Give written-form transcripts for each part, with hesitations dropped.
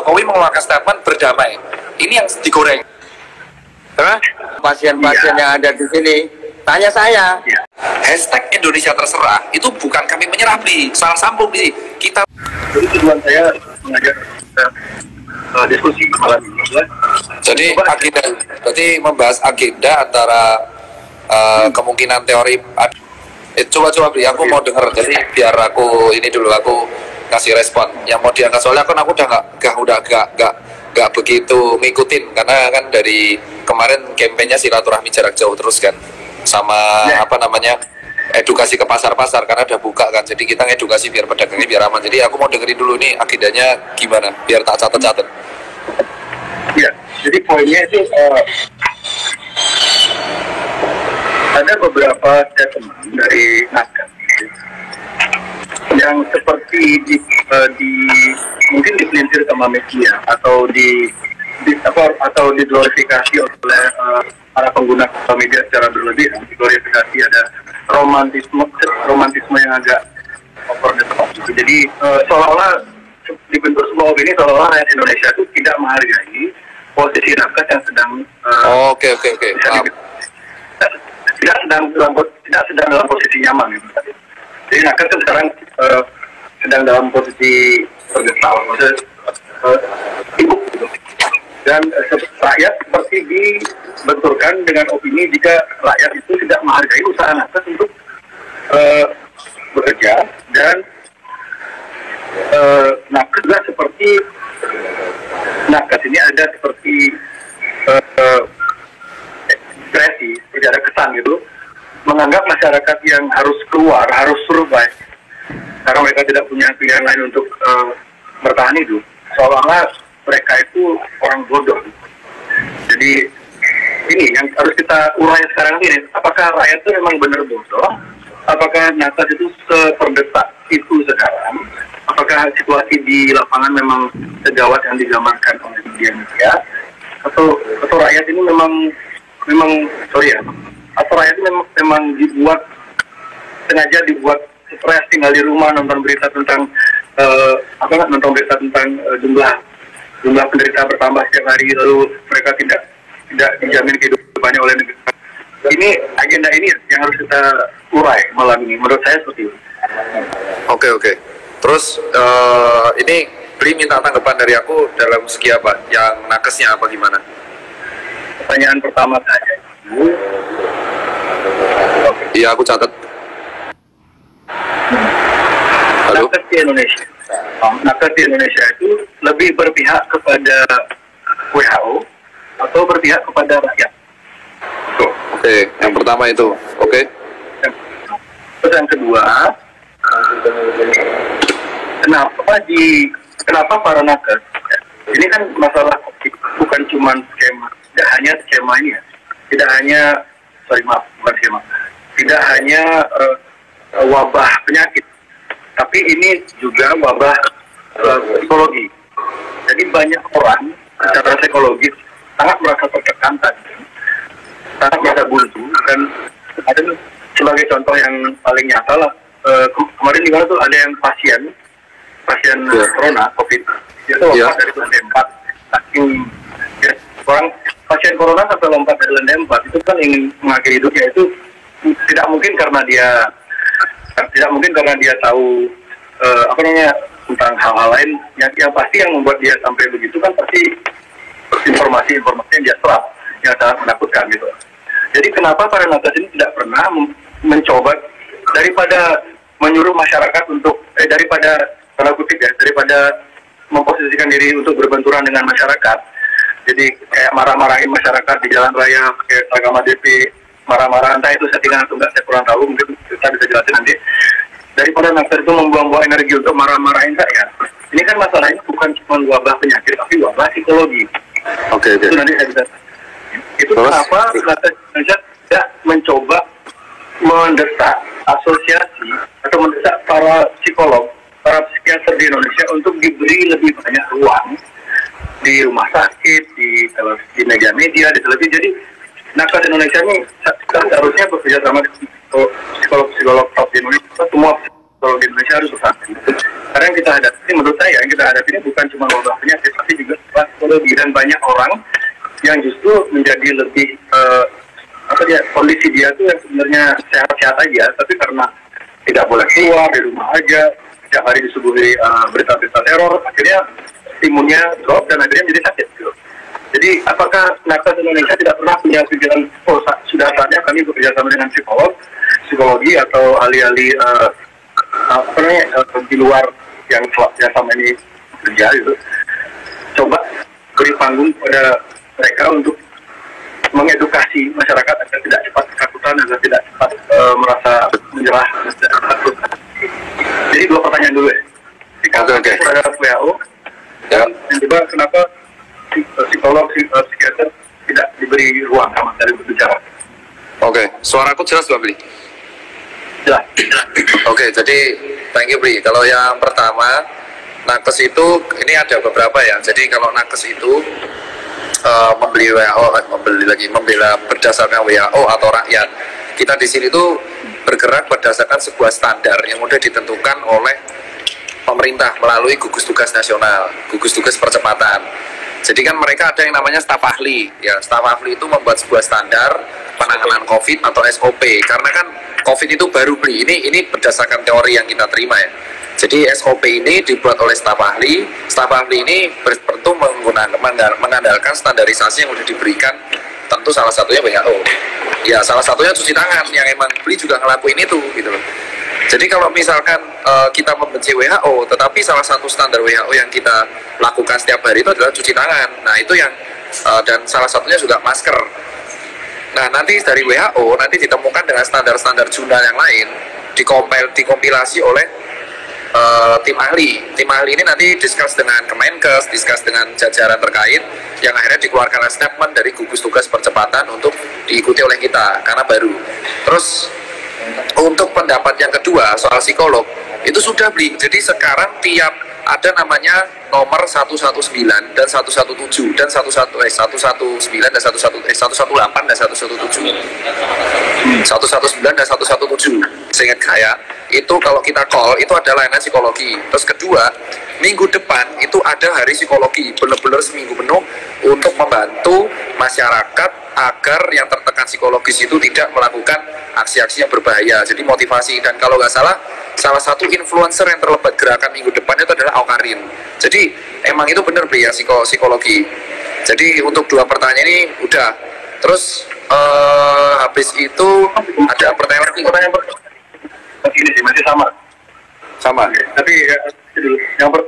Jokowi mengeluarkan statement berdamai. Ini yang digoreng. Pasien-pasien yang ada di sini tanya saya. Hashtag Indonesia terserah itu bukan kami menyerah, Bli. Salah sambung di kita. Jadi tujuan saya mengajak diskusi malam ini. Jadi agenda, berarti membahas agenda antara kemungkinan teori. Coba Bli, aku mau denger. Jadi biar aku ini dulu, aku kasih respon. Yang mau diangkat soalnya kan aku udah nggak begitu ngikutin karena kan dari kemarin kampanye silaturahmi jarak jauh terus kan sama apa namanya edukasi ke pasar-pasar karena udah buka kan, jadi kita ngedukasi biar pedagangnya biar aman. Jadi aku mau dengerin dulu nih agendanya gimana biar tak catat. Ya, jadi poinnya itu ada beberapa statement dari Nakes yang seperti mungkin dipelintir sama media atau diglorifikasi oleh para pengguna media secara berlebihan. Diglorifikasi ada romantisme yang agak over the top. Jadi seolah-olah dibentuk sebuah opini seolah-olah rakyat Indonesia itu tidak menghargai posisi Nakes yang sedang Oke. tidak sedang dalam posisi nyaman gitu. Jadi Nakes kan sekarang sedang dalam posisi tergesal, sibuk gitu. Dan rakyat seperti dibenturkan dengan opini jika rakyat itu tidak menghargai usaha Nakes untuk bekerja, dan Nakes juga seperti Nakes ini ada seperti ekspresi, tidak ada kesan gitu, menganggap masyarakat yang harus keluar, harus survive karena mereka tidak punya pilihan lain untuk bertahan hidup, seolah-olah mereka itu orang bodoh. Jadi ini yang harus kita urai sekarang ini, apakah rakyat itu memang benar bodoh? Apakah Nakes itu seperdesak itu sekarang? Apakah situasi di lapangan memang segawat yang digambarkan oleh media? Atau rakyat ini memang atau rakyat ini memang sengaja dibuat stres tinggal di rumah nonton berita tentang jumlah penderita bertambah setiap hari, lalu mereka tidak dijamin kehidupannya oleh negara. Ini agenda ini yang harus kita urai malam ini, menurut saya seperti itu. Oke. Terus ini Bli minta tanggapan dari aku dalam segi apa? Yang nakesnya apa gimana? Pertanyaan pertama saya itu, iya aku catat. Halo? Nakes di Indonesia itu lebih berpihak kepada WHO atau berpihak kepada rakyat? Oke, yang pertama itu, oke. Terus yang kedua, kenapa para nakes? Ini kan masalah bukan cuma skema, tidak hanya skema ini ya, tidak hanya wabah penyakit, tapi ini juga wabah psikologi. Jadi banyak orang secara psikologis sangat merasa tertekan tadi, sangat merasa buntu, dan ada sebagai contoh yang paling nyata lah, kemarin di mana tuh ada yang pasien corona COVID itu lompat dari lantai 4. Orang pasien corona sampai lompat dari lantai 4 itu kan ingin mengakhiri hidupnya, itu tidak mungkin karena dia tahu tentang hal-hal lain. Yang pasti yang membuat dia sampai begitu kan pasti informasi yang dia serap yang sangat menakutkan gitu. Jadi kenapa para nakes ini tidak pernah mencoba, daripada menyuruh masyarakat untuk daripada memposisikan diri untuk berbenturan dengan masyarakat, jadi kayak marah-marahin masyarakat di jalan raya pakai seragam DP, marah-marah, entah itu settingan atau enggak saya kurang tahu, mungkin kita bisa jelasin nanti. Daripada nakes itu membuang-buang energi untuk marah-marahin saya, ini kan masalahnya bukan cuma wabah penyakit tapi wabah psikologi. Oke. Itu nanti saya bisa. Itu kenapa nakes Indonesia tidak mencoba mendesak asosiasi atau mendesak para psikolog, para psikiater di Indonesia untuk diberi lebih banyak ruang di rumah sakit, di media-media, di televisi. Jadi nakes Indonesia ini seharusnya bekerja sama psikolog-psikolog top di Indonesia. Semua psikolog di Indonesia harus bersatu. Karena yang kita hadapi, menurut saya, yang kita hadapi ini bukan cuma wabah penyakit, tapi juga dan banyak orang yang justru menjadi lebih kondisi dia tuh yang sebenarnya sehat-sehat aja, tapi karena tidak boleh keluar, di rumah aja, setiap hari disuguhi berita-berita teror, akhirnya imunnya drop dan akhirnya jadi sakit gitu. Jadi apakah nakes Indonesia tidak pernah punya pikiran, sudah saatnya kami bekerja sama dengan psikologi atau ahli-ahli di luar yang sama ini kerja gitu, coba beri panggung pada mereka untuk mengedukasi masyarakat agar tidak cepat ketakutan, agar tidak cepat merasa menyerah, takut. Jadi 2 pertanyaan dulu ya. Oke. Terhadap WHO, dan juga kenapa psikolog, psikiater tidak diberi ruang sama dari berbicara. Oke, suaraku jelas Mbak Bli? Jelas. Oke, jadi thank you Bli. Kalau yang pertama, nakes itu ini ada beberapa ya. Jadi kalau nakes itu membela berdasarkan WHO atau rakyat. Kita di sini tuh bergerak berdasarkan sebuah standar yang sudah ditentukan oleh pemerintah melalui gugus tugas nasional, gugus tugas percepatan. Jadi kan mereka ada yang namanya staf ahli, ya staf ahli itu membuat sebuah standar penanganan COVID atau SOP. Karena kan COVID itu baru Bli, ini berdasarkan teori yang kita terima ya. Jadi SOP ini dibuat oleh staf ahli ini tentu mengandalkan standarisasi yang sudah diberikan, tentu salah satunya WHO. Ya salah satunya cuci tangan, yang emang Bli juga ngelakuin itu gitu loh. Jadi kalau misalkan kita membenci WHO, tetapi salah satu standar WHO yang kita lakukan setiap hari itu adalah cuci tangan. Nah itu yang dan salah satunya juga masker. Nah nanti dari WHO nanti ditemukan dengan standar-standar jurnal yang lain, dikompilasi oleh tim ahli. Tim ahli ini nanti discuss dengan Kemenkes, discuss dengan jajaran terkait, yang akhirnya dikeluarkan statement dari gugus tugas percepatan untuk diikuti oleh kita karena baru. Terus untuk pendapat yang kedua soal psikolog itu sudah Bli. Jadi sekarang tiap ada namanya nomor 119 dan 117 dan 119 dan 118 dan 117. 119 dan 117. Seingat saya itu kalau kita call itu ada layanan psikologi. Terus kedua, minggu depan itu ada hari psikologi, benar-benar seminggu penuh untuk membantu masyarakat agar yang tertekan psikologis itu tidak melakukan aksi-aksi yang berbahaya. Jadi motivasi, dan kalau nggak salah satu influencer yang terlibat gerakan minggu depan itu adalah Aukarin. Jadi emang itu benar Bli ya, psikologi. Jadi untuk 2 pertanyaan ini udah. Terus habis itu ada pertanyaan ini sih masih sama. Oke. Tapi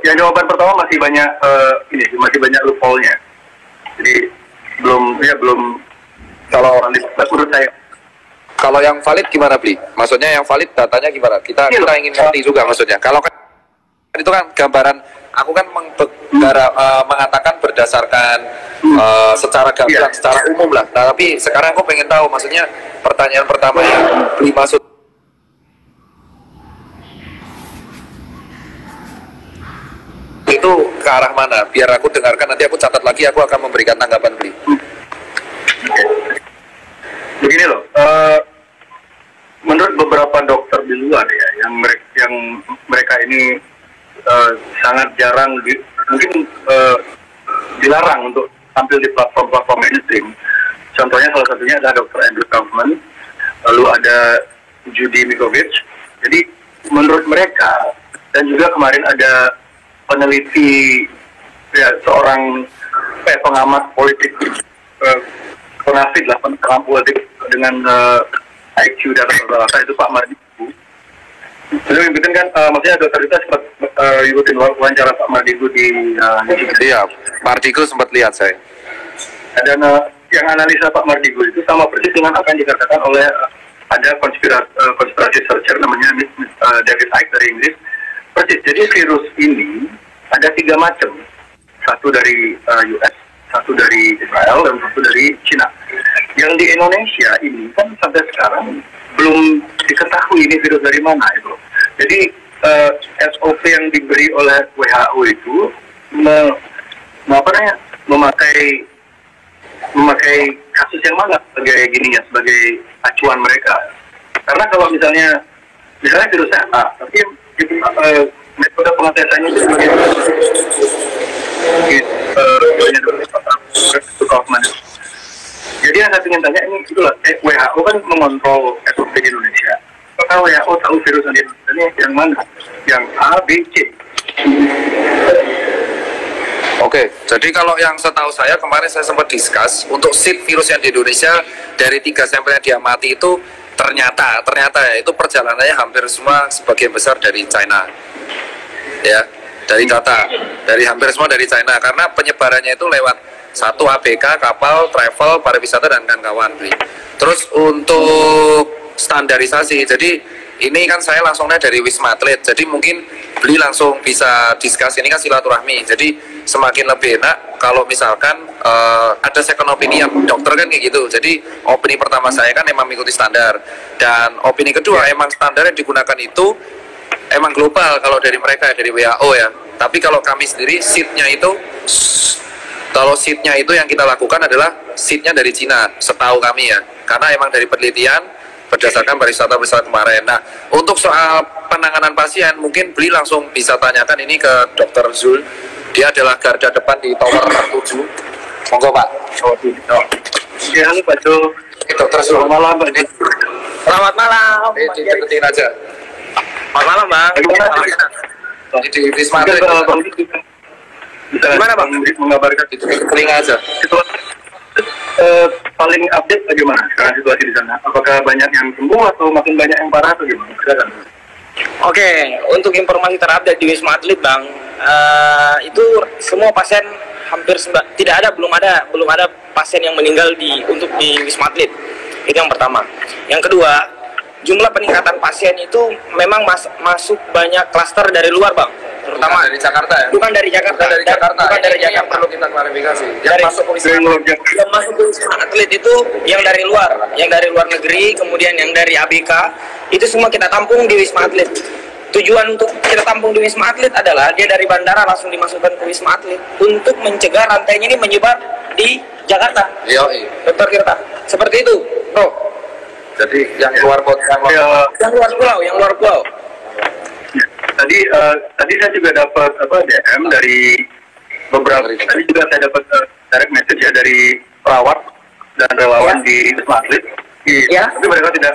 yang jawaban pertama masih banyak masih banyak loophole-nya. Jadi belum kalau orang menurut saya. Kalau yang valid gimana Bli? Maksudnya yang valid datanya gimana? Kita ingin ngerti juga maksudnya. Kalau kan itu kan gambaran, aku kan mengatakan berdasarkan secara gamblang, secara umum lah. Nah, tapi sekarang aku pengen tahu, maksudnya pertanyaan pertama yang Bli maksud itu ke arah mana? Biar aku dengarkan, nanti aku catat lagi, aku akan memberikan tanggapan Bli. Begini loh, menurut beberapa dokter di luar ya, yang mereka ini sangat jarang, mungkin dilarang untuk tampil di platform-platform mainstream. Contohnya salah satunya adalah Dr. Andrew Kaufman, lalu ada Judy Mikovits. Jadi menurut mereka, dan juga kemarin ada peneliti ya, seorang pengamat politik penafid lah, pengamat politik dengan IQ dan rata-rata itu Pak Mardigu. Beliau ngikutin kan, maksudnya dokter kita sempat ngikutin wawancara Pak Mardigu di iya, Mardigu sempat lihat saya. Dan yang analisa Pak Mardigu itu sama persis dengan apa yang dikatakan oleh ada konspirasi researcher namanya David Icke dari Inggris. Persis, jadi virus ini ada 3 macam. Satu dari US, satu dari Israel, dan satu dari Cina. Yang di Indonesia ini kan sampai sekarang belum diketahui ini virus dari mana itu. Jadi SOP yang diberi oleh WHO itu memakai kasus yang mana sebagai sebagai acuan mereka. Karena kalau misalnya virusnya tapi metode pengetesannya itu sebagai Kaufman. Jadi yang saya ingin tanya ini itulah WHO kan mengontrol SOP di Indonesia. Apakah WHO tahu virus ini yang mana? Yang A, B, C? Oke, jadi kalau yang setahu saya kemarin saya sempat discuss untuk seed virus yang di Indonesia dari 3 sampel yang diamati itu ternyata ya itu perjalanannya hampir semua sebagian besar dari China, ya dari data dari hampir semua dari China karena penyebarannya itu lewat satu ABK, kapal, travel, pariwisata dan kawan-kawan. Terus untuk standarisasi, jadi ini kan saya langsungnya dari Wisma Atlet, jadi mungkin beli langsung bisa discuss, ini kan silaturahmi, jadi semakin lebih enak kalau misalkan ada second opinion dokter kan kayak gitu. Jadi opini pertama saya kan emang mengikuti standar, dan opini kedua emang standar yang digunakan itu emang global kalau dari mereka dari WHO ya. Tapi kalau kami sendiri seatnya itu, kalau seatnya itu yang kita lakukan adalah seatnya dari Cina setahu kami ya, karena emang dari penelitian berdasarkan pariwisata kemarin. Nah, untuk soal penanganan pasien, mungkin beli langsung bisa tanyakan ini ke Dr. Zul. Dia adalah garda depan di Tower 7. Monggo Pak. Ya, halo Pak Jo. Dr. Zul. Selamat malam Pak Jo. Selamat malam. Dideketin aja. Selamat malam Bang. Ini di Wisma Atlet. Gimana Bang? Mengabarkan Itu telinga aja. Paling update bagaimana sekarang situasi di sana? Apakah banyak yang sembuh atau makin banyak yang parah atau gimana? Silakan. Oke, untuk informasi terupdate di Wisma Atlet Bang, itu semua pasien hampir belum ada pasien yang meninggal untuk di Wisma Atlet. Itu yang pertama. Yang kedua, jumlah peningkatan pasien itu memang masuk banyak klaster dari luar Bang, terutama dari Jakarta ya? Bukan dari Jakarta. Bukan dari Jakarta. Yang perlu kita klarifikasi. Yang masuk ke Wisma Atlet itu yang dari luar negeri, kemudian yang dari ABK, itu semua kita tampung di Wisma Atlet. Tujuan untuk kita tampung di Wisma Atlet adalah dia dari bandara langsung dimasukkan ke Wisma Atlet untuk mencegah rantainya ini menyebar di Jakarta. Iya. Dokter Tirta, seperti itu, Bro. Jadi yang luar kota, yang luar pulau. Tadi saya juga dapat DM dari beberapa. Tadi juga saya dapat direct message ya dari perawat dan relawan di Wisma Atlet. Ya. Tapi mereka tidak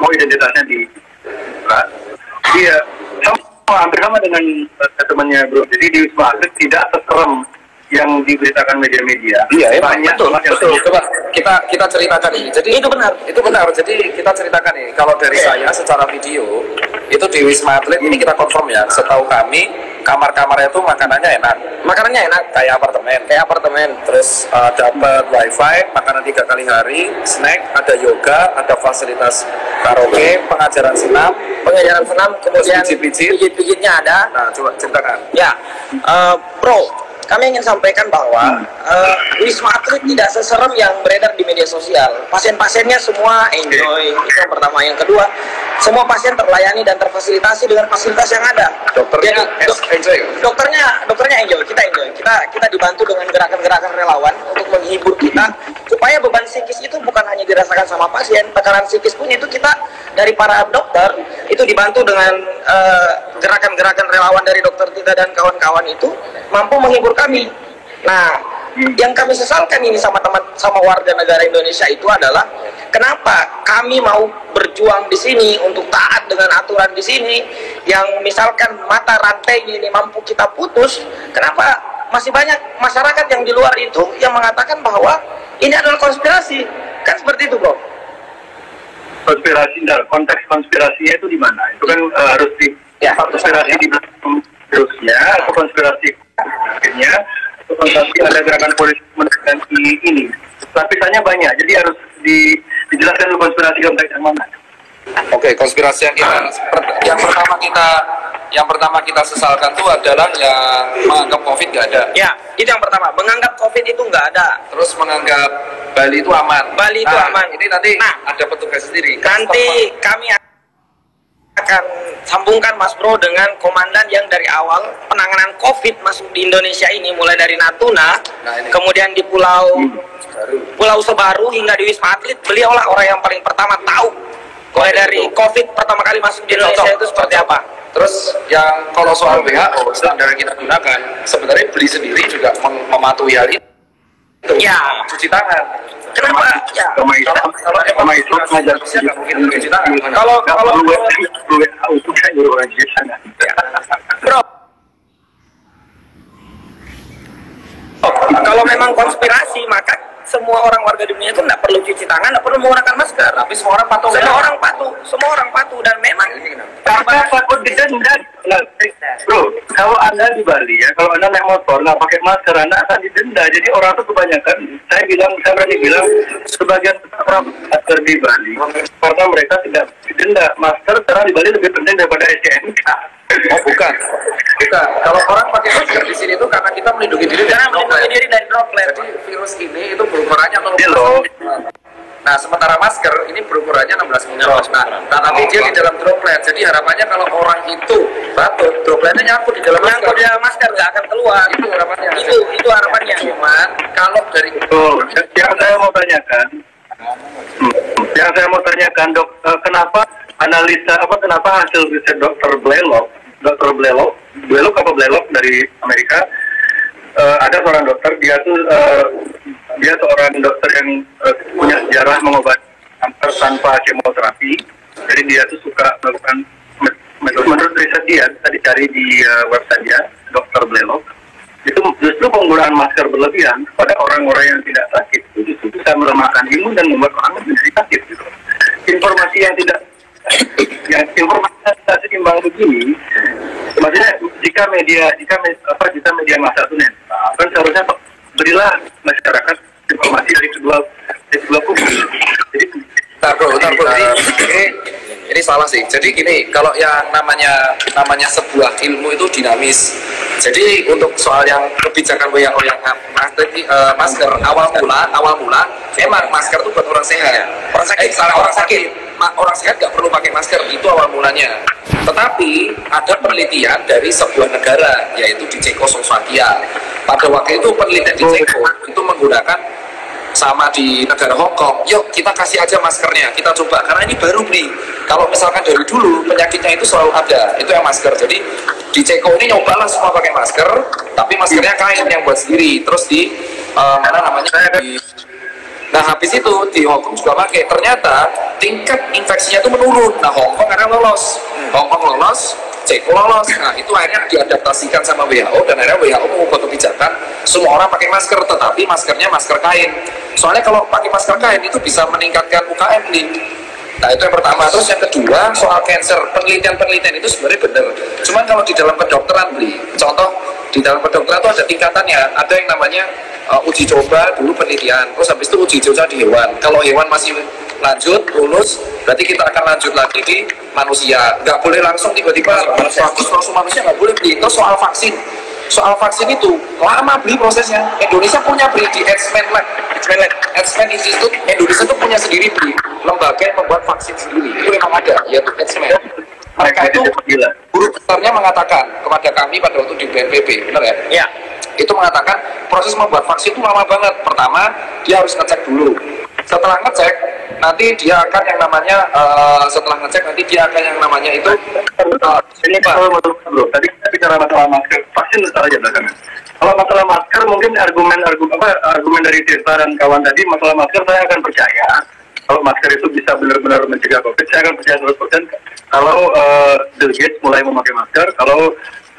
mau identitasnya di. Iya, hampir sama dengan temannya Bro. Jadi di Wisma Atlet tidak seserem yang diberitakan media-media. Iya, banyak betul. Coba kita ceritakan ini. Jadi itu benar. Jadi kita ceritakan nih. Kalau dari saya secara video itu di Wisma Atlet ini kita confirm ya. Setahu kami kamar-kamarnya itu makanannya enak. Kayak apartemen. Terus dapat wifi, makanan 3 kali hari, snack, ada yoga, ada fasilitas karaoke, pengajaran senam, kemudian pijit-pijitnya ada. Nah, coba ceritakan. Ya, Bro. Kami ingin sampaikan bahwa Wisma Atlet tidak seserem yang beredar di media sosial. Pasien-pasiennya semua enjoy, itu yang pertama. Yang kedua, semua pasien terlayani dan terfasilitasi dengan fasilitas yang ada. Dokternya enjoy, kita enjoy. Kita dibantu dengan gerakan-gerakan relawan untuk menghibur kita supaya beban psikis itu bukan hanya dirasakan sama pasien, tekanan psikis pun itu kita dari para dokter itu dibantu dengan gerakan-gerakan relawan dari Dokter Tita dan kawan-kawan itu mampu menghibur kami. Nah, yang kami sesalkan ini sama warga negara Indonesia itu adalah kenapa kami mau berjuang di sini untuk taat dengan aturan di sini, yang misalkan mata rantai ini mampu kita putus, kenapa masih banyak masyarakat yang di luar itu yang mengatakan bahwa ini adalah konspirasi? Kan seperti itu, Bro. Konspirasi, konteks konspirasinya itu di mana? Itu kan harus konspirasi di belakang virusnya atau konspirasi akhirnya atau konspirasi ada gerakan polisi menganti ini. Lapisannya banyak, jadi harus dijelaskan dulu konspirasi konteks yang mana. Oke, konspirasi yang pertama kita sesalkan itu adalah yang menganggap COVID nggak ada. Ya, itu yang pertama. Menganggap COVID itu nggak ada. Terus menganggap Bali itu aman. Aman. Ini nanti ada petugas sendiri. Nanti kami akan sambungkan Mas Bro dengan komandan yang dari awal penanganan COVID masuk di Indonesia ini, mulai dari Natuna, kemudian di Pulau Sebaru hingga di Wisma Atlet. Beliaulah orang yang paling pertama tahu Mulai dari COVID pertama kali masuk di Indonesia itu seperti apa? Terus yang kalau soal WHO standar yang kita gunakan sebenarnya beli sendiri juga mematuhi hal itu. Ya, Cuci tangan. kenapa? Ya, Sama itu ngajar nggak mungkin cuci tangan. kalau itu kan orang cuci tangan. bro, kalau memang konspirasi maka semua orang warga dunia itu nggak perlu cuci tangan, nggak perlu menggunakan masker. Tapi semua orang patuh. Semua orang patuh dan memang Karena takut didenda. Bro, kalau Anda di Bali ya, kalau Anda naik motor nggak pakai masker, Anda akan didenda. Jadi orang tuh kebanyakan, saya berani bilang, sebagian orang masker di Bali karena mereka tidak didenda. Masker karena di Bali lebih penting daripada STNK. Oh bukan. Kalau orang pakai masker di sini itu karena kita melindungi diri dari droplet. Jadi virus ini itu berukurannya 0,1. Nah, sementara masker ini berukurannya 16 mikron. Nah, tapi dia di dalam droplet. Jadi harapannya kalau orang itu batuk, dropletnya nyangkut di dalam masker nggak akan keluar. Itu harapannya. Itu harapannya. Cuman kalau dari Yang saya mau tanyakan, dok, kenapa kenapa hasil riset Dr. Blaylock dari Amerika, ada seorang dokter, dia seorang dokter yang punya sejarah mengobati kanker tanpa kemoterapi. Jadi dia tuh suka melakukan menurut riset dia, tadi cari di website dia, Dr. Blaylock, itu justru penggunaan masker berlebihan pada orang-orang yang tidak sakit itu justru bisa melemahkan imun dan membuat orang menjadi sakit. Gitu. Informasi yang tidak seimbang begini, maksudnya jika media massa itu kan seharusnya berilah masyarakat informasi dari kedua kubu. Jadi ini salah sih. Jadi gini, kalau yang namanya sebuah ilmu itu dinamis. Jadi untuk soal yang kebijakan WHO yang masker awal mula memang masker itu buat orang sehat. Orang sehat nggak perlu pakai masker, itu awal mulanya. Tetapi ada penelitian dari sebuah negara, yaitu di Cekoslovakia. Pada waktu itu penelitian di Ceko itu menggunakan sama di negara Hong Kong, yuk kita kasih aja maskernya, kita coba, karena ini baru beli. Kalau misalkan dari dulu penyakitnya itu selalu ada, itu yang masker. Jadi di Ceko ini nyobalah semua pakai masker, tapi maskernya kain yang buat sendiri. Terus di nah habis itu di Hong Kong juga pakai. Ternyata tingkat infeksinya itu menurun. Nah Hong Kong akhirnya lolos, Ceko lolos. Nah itu akhirnya diadaptasikan sama WHO, dan akhirnya WHO mengubah kebijakan semua orang pakai masker, tetapi maskernya masker kain. Soalnya kalau pakai masker kain itu bisa meningkatkan UKM nih. Nah itu yang pertama. Terus yang kedua soal cancer, penelitian itu sebenarnya benar. Cuman kalau di dalam kedokteran contoh di dalam kedokteran itu ada tingkatannya. Ada yang namanya uji coba dulu penelitian, terus habis itu uji coba di hewan. Kalau hewan masih lanjut lulus, berarti kita akan lanjut lagi di manusia. Nggak boleh langsung tiba-tiba bagus langsung manusia, nggak boleh beli. Terus soal vaksin itu lama beli prosesnya. Indonesia punya beli di Edsman Institute. Indonesia itu punya sendiri beli lembaga yang membuat vaksin sendiri. Itu memang ada, yaitu Edsman. Mereka itu guru besarnya mengatakan kepada kami pada waktu di BNPB, benar ya? Ya. Itu mengatakan proses membuat vaksin itu lama banget. Pertama dia harus ngecek dulu. Setelah ngecek nanti dia akan yang namanya itu ini Pak, tadi kita bicara masalah masker, vaksin aja belakangan. Kalau masalah masker mungkin argumen dari Tirta dan kawan tadi, masalah masker saya akan percaya. Kalau masker itu bisa benar-benar mencegah COVID, saya akan percaya 100%. Kalau Bill Gates mulai memakai masker, kalau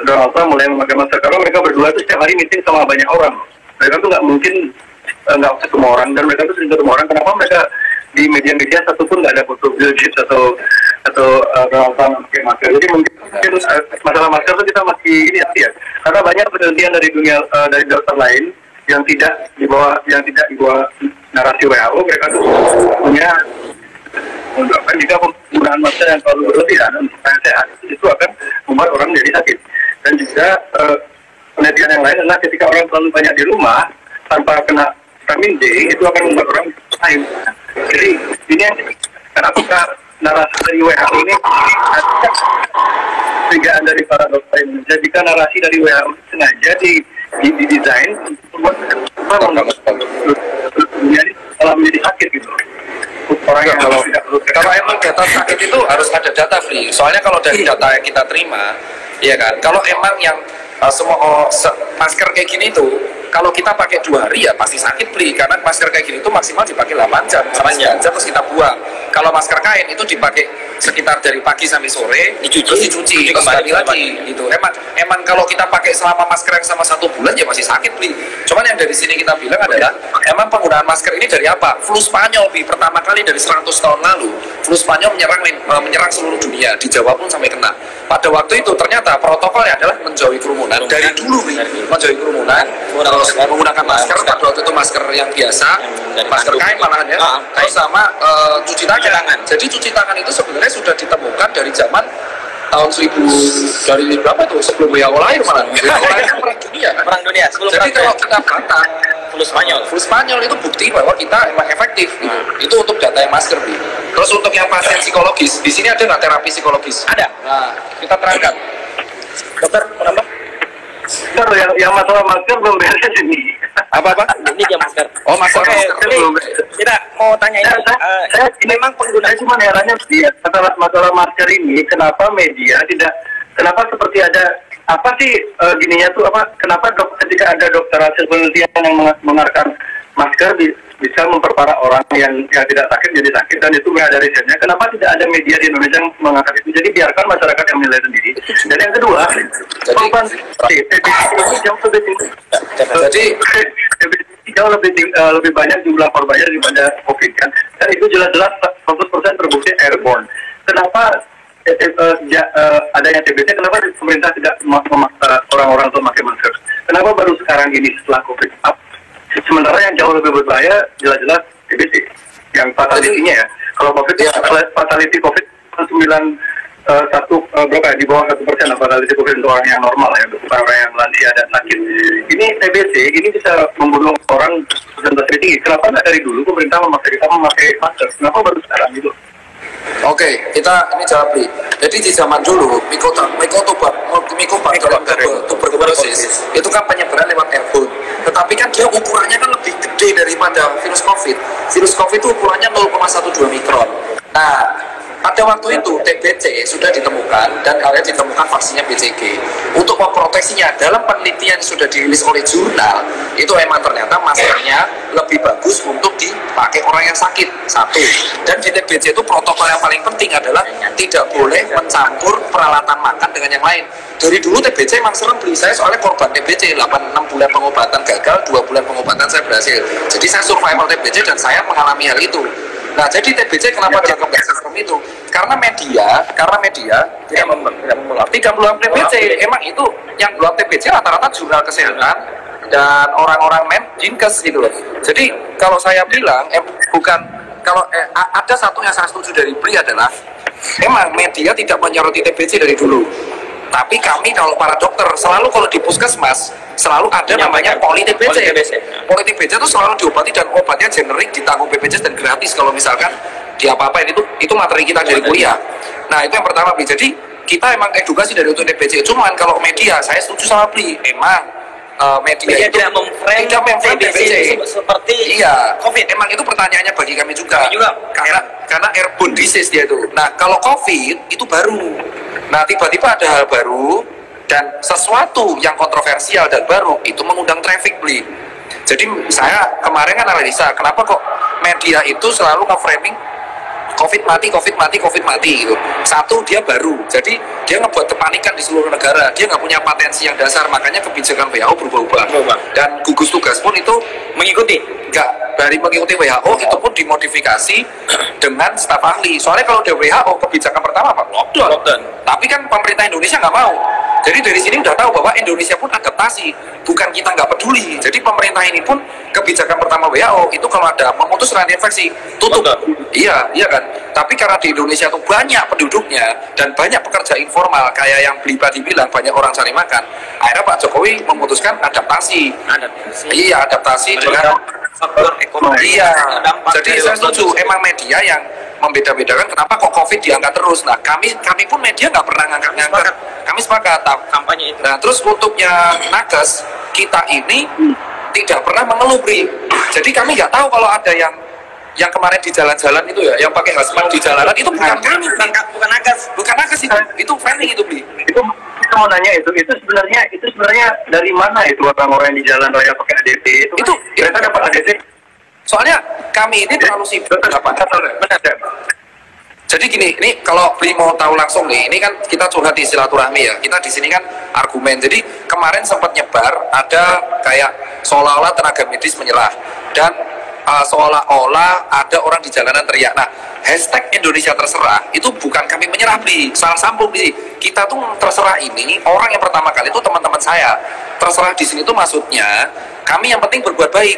Donald Trump mulai memakai masker, karena mereka berdua itu setiap hari meeting sama banyak orang. Mereka tuh nggak mungkin nggak ketemu orang, dan mereka tuh sering ketemu orang. Kenapa mereka di media-media satupun nggak ada foto Bill Gates atau Donald Trump memakai masker? Jadi mungkin masalah masker itu kita masih ya, karena banyak penelitian dari dunia dari dokter lain yang tidak di bawah narasi WHO, mereka tuh punya menunjukkan jika penggunaan masker yang terlalu berlebihan untuk yang sehat itu akan membuat orang menjadi sakit. Dan juga penelitian yang lain adalah ketika orang terlalu banyak di rumah tanpa kena vitamin D, itu akan membuat orang lain. Jadi ini yang apakah narasi dari WHO ini perbedaan dari para dokter Indonesia? Jika narasi dari WHO sengaja didesain untuk menjadi sakit gitu. Orang yang kalau emang data sakit itu harus ada data free. Soalnya kalau dari data yang kita terima, ya kan, kalau emang yang masker kayak gini tuh, kalau kita pakai 2 hari ya pasti sakit beli, karena masker kayak gini tuh maksimal dipakai 8 jam, 8 jam terus kita buang. Kalau masker kain itu dipakai sekitar dari pagi sampai sore, terus dicuci kembali lagi gitu. Emang kalau kita pakai selama masker yang sama 1 bulan ya masih sakit beli. Cuman yang dari sini kita bilang adalah emang penggunaan masker ini dari apa? Flu Spanyol pertama kali dari 100 tahun lalu. Flu Spanyol menyerang seluruh dunia, di Jawa pun sampai kena. Pada waktu itu ternyata protokolnya adalah menjauhi kerumunan. Dari dulu menjauhi kerumunan, terus menggunakan masker. Pada waktu itu masker yang biasa, masker kain malahan ya, terus sama cuci tangan. Jadi cuci tangan itu sebenarnya sudah ditemukan dari zaman tahun 1000 dari berapa itu, sebelum WHO lahir malah. WHO lahir kan perang dunia kan. Perang dunia. Jadi kalau kita bantah flu Spanyol itu bukti bahwa kita emang efektif gitu. Itu untuk data yang masker nih. Terus untuk yang pasien psikologis, di sini ada nggak terapi psikologis? Ada. Nah, kita terangkan. Dokter, menambah? Dokter, yang masalah masker belum beres ini. Apa? Ini dia masker. Oh, masker. Oke, jadi kita mau tanya ini. Saya memang pengguna. Saya cuma herannya masalah masker ini, kenapa media tidak, kenapa seperti ada apa sih gininya tuh apa? Kenapa ketika ada dokter hasil penelitian yang mengeluarkan masker bisa memperparah orang yang tidak sakit jadi sakit, dan itu nggak ada risetnya. Kenapa tidak ada media di Indonesia yang mengangkat itu? Jadi biarkan masyarakat yang menilai sendiri. Dan yang kedua, korban ini jauh lebih tinggi. Jadi jauh lebih banyak jumlah korbannya daripada COVID kan. Dan itu jelas-jelas 100% terbukti airborne. Kenapa adanya TBC? Kenapa pemerintah tidak memaksa orang-orang untuk memakai masker? Kenapa baru sekarang ini setelah COVID? Sementara yang jauh lebih berbahaya jelas-jelas TBC yang fatality-nya ya. Kalau COVID ya, fatality COVID 91 berapa ya, di bawah 1% fatality COVID untuk orang yang normal ya, untuk orang yang lansia dan sakit. Ini TBC ini bisa membunuh orang persentase tinggi. Kenapa nggak dari dulu pemerintah memaksa kita memakai masker? Kenapa baru sekarang gitu? Oke, kita ini jawab nih. Jadi di zaman dulu, tuberkulosis itu kan penyebaran lewat airborne. Tetapi kan dia ukurannya kan lebih gede daripada virus COVID. Virus COVID itu ukurannya 0,12 mikron. Nah, pada waktu itu TBC sudah ditemukan dan kalian ditemukan vaksinnya BCG. Untuk memproteksinya dalam penelitian yang sudah dirilis oleh jurnal, itu emang ternyata maskernya lebih bagus untuk dipakai orang yang sakit. Satu. Dan di TBC itu protokol yang paling penting adalah tidak boleh mencampur peralatan makan dengan yang lain. Dari dulu TBC emang serem beli. Saya soalnya korban TBC, 6 bulan pengobatan gagal, 2 bulan pengobatan saya berhasil. Jadi saya survival TBC dan saya mengalami hal itu. Nah, jadi TBC kenapa dianggap nggak sistem itu? Karena media tidak meluap TBC. Emang itu yang meluap TBC rata-rata jurnal kesehatan dan orang-orang Dinkes gitu loh. Jadi kalau saya bilang ada satu yang saya setuju dari BRI adalah emang media tidak menyoroti TBC dari dulu. Tapi kami kalau para dokter selalu kalau di puskesmas selalu ada namanya poli TBC. Poli TBC itu selalu diobati dan obatnya generik, ditanggung BPJS dan gratis kalau misalkan diapa-apain. Itu materi kita dari kuliah. Nah, itu yang pertama, Bli. Jadi kita emang edukasi dari untuk TBC. Cuman kalau media saya setuju sama Bli. Emang media itu tidak memframe TBC seperti COVID. Emang itu pertanyaannya bagi kami juga. Karena airborne disease dia itu. Nah, kalau COVID itu baru. Nah, tiba-tiba ada hal baru dan sesuatu yang kontroversial dan baru itu mengundang traffic, Bli. Jadi saya kemarin kan analisa kenapa kok media itu selalu nge-framing COVID mati gitu. Satu, dia baru, jadi dia ngebuat kepanikan di seluruh negara. Dia nggak punya patensi yang dasar, makanya kebijakan WHO berubah-ubah. Dan gugus tugas pun itu mengikuti, nggak dari mengikuti WHO, itu pun dimodifikasi dengan staf ahli. Soalnya kalau dari WHO kebijakan pertama apa? Lockdown. Tapi kan pemerintah Indonesia nggak mau. Jadi dari sini udah tahu bahwa Indonesia pun adaptasi, bukan kita nggak peduli. Jadi pemerintah ini pun kebijakan pertama WHO itu kalau ada memutus rantai infeksi tutup. Iya kan. Tapi karena di Indonesia itu banyak penduduknya dan banyak pekerja informal kayak yang Bli tadi bilang banyak orang cari makan. Akhirnya Pak Jokowi memutuskan adaptasi. Iya, adaptasi dengan faktor ekonomi. Iya. Jadi saya setuju emang media yang membeda-bedakan kenapa kok COVID diangkat terus. Nah, kami pun media nggak pernah ngangkat. Kami sepakat kampanye itu. Nah, terus untuk yang nakes kita ini tidak pernah mengeluh, Bri. Jadi kami nggak tahu kalau ada yang yang kemarin di jalan-jalan itu ya, yang pakai hazmat di jalanan itu bukan kami, bukan nakes itu fanning itu beli. Itu kita mau nanya itu sebenarnya dari mana itu orang-orang yang di jalan raya pakai ADT itu mereka dapat ADT? Soalnya kami ini terlalu sibuk benar. Jadi gini, ini kalau beli mau tahu langsung nih, ini kan kita curhat di silaturahmi ya. Kita di sini kan argumen. Jadi kemarin sempat nyebar ada kayak seolah-olah tenaga medis menyerah dan seolah-olah ada orang di jalanan teriak. Nah, hashtag Indonesia terserah itu bukan kami menyerah beli, salah sambung beli. Kita tuh terserah ini orang yang pertama kali itu teman-teman saya. Terserah di sini tuh maksudnya kami yang penting berbuat baik.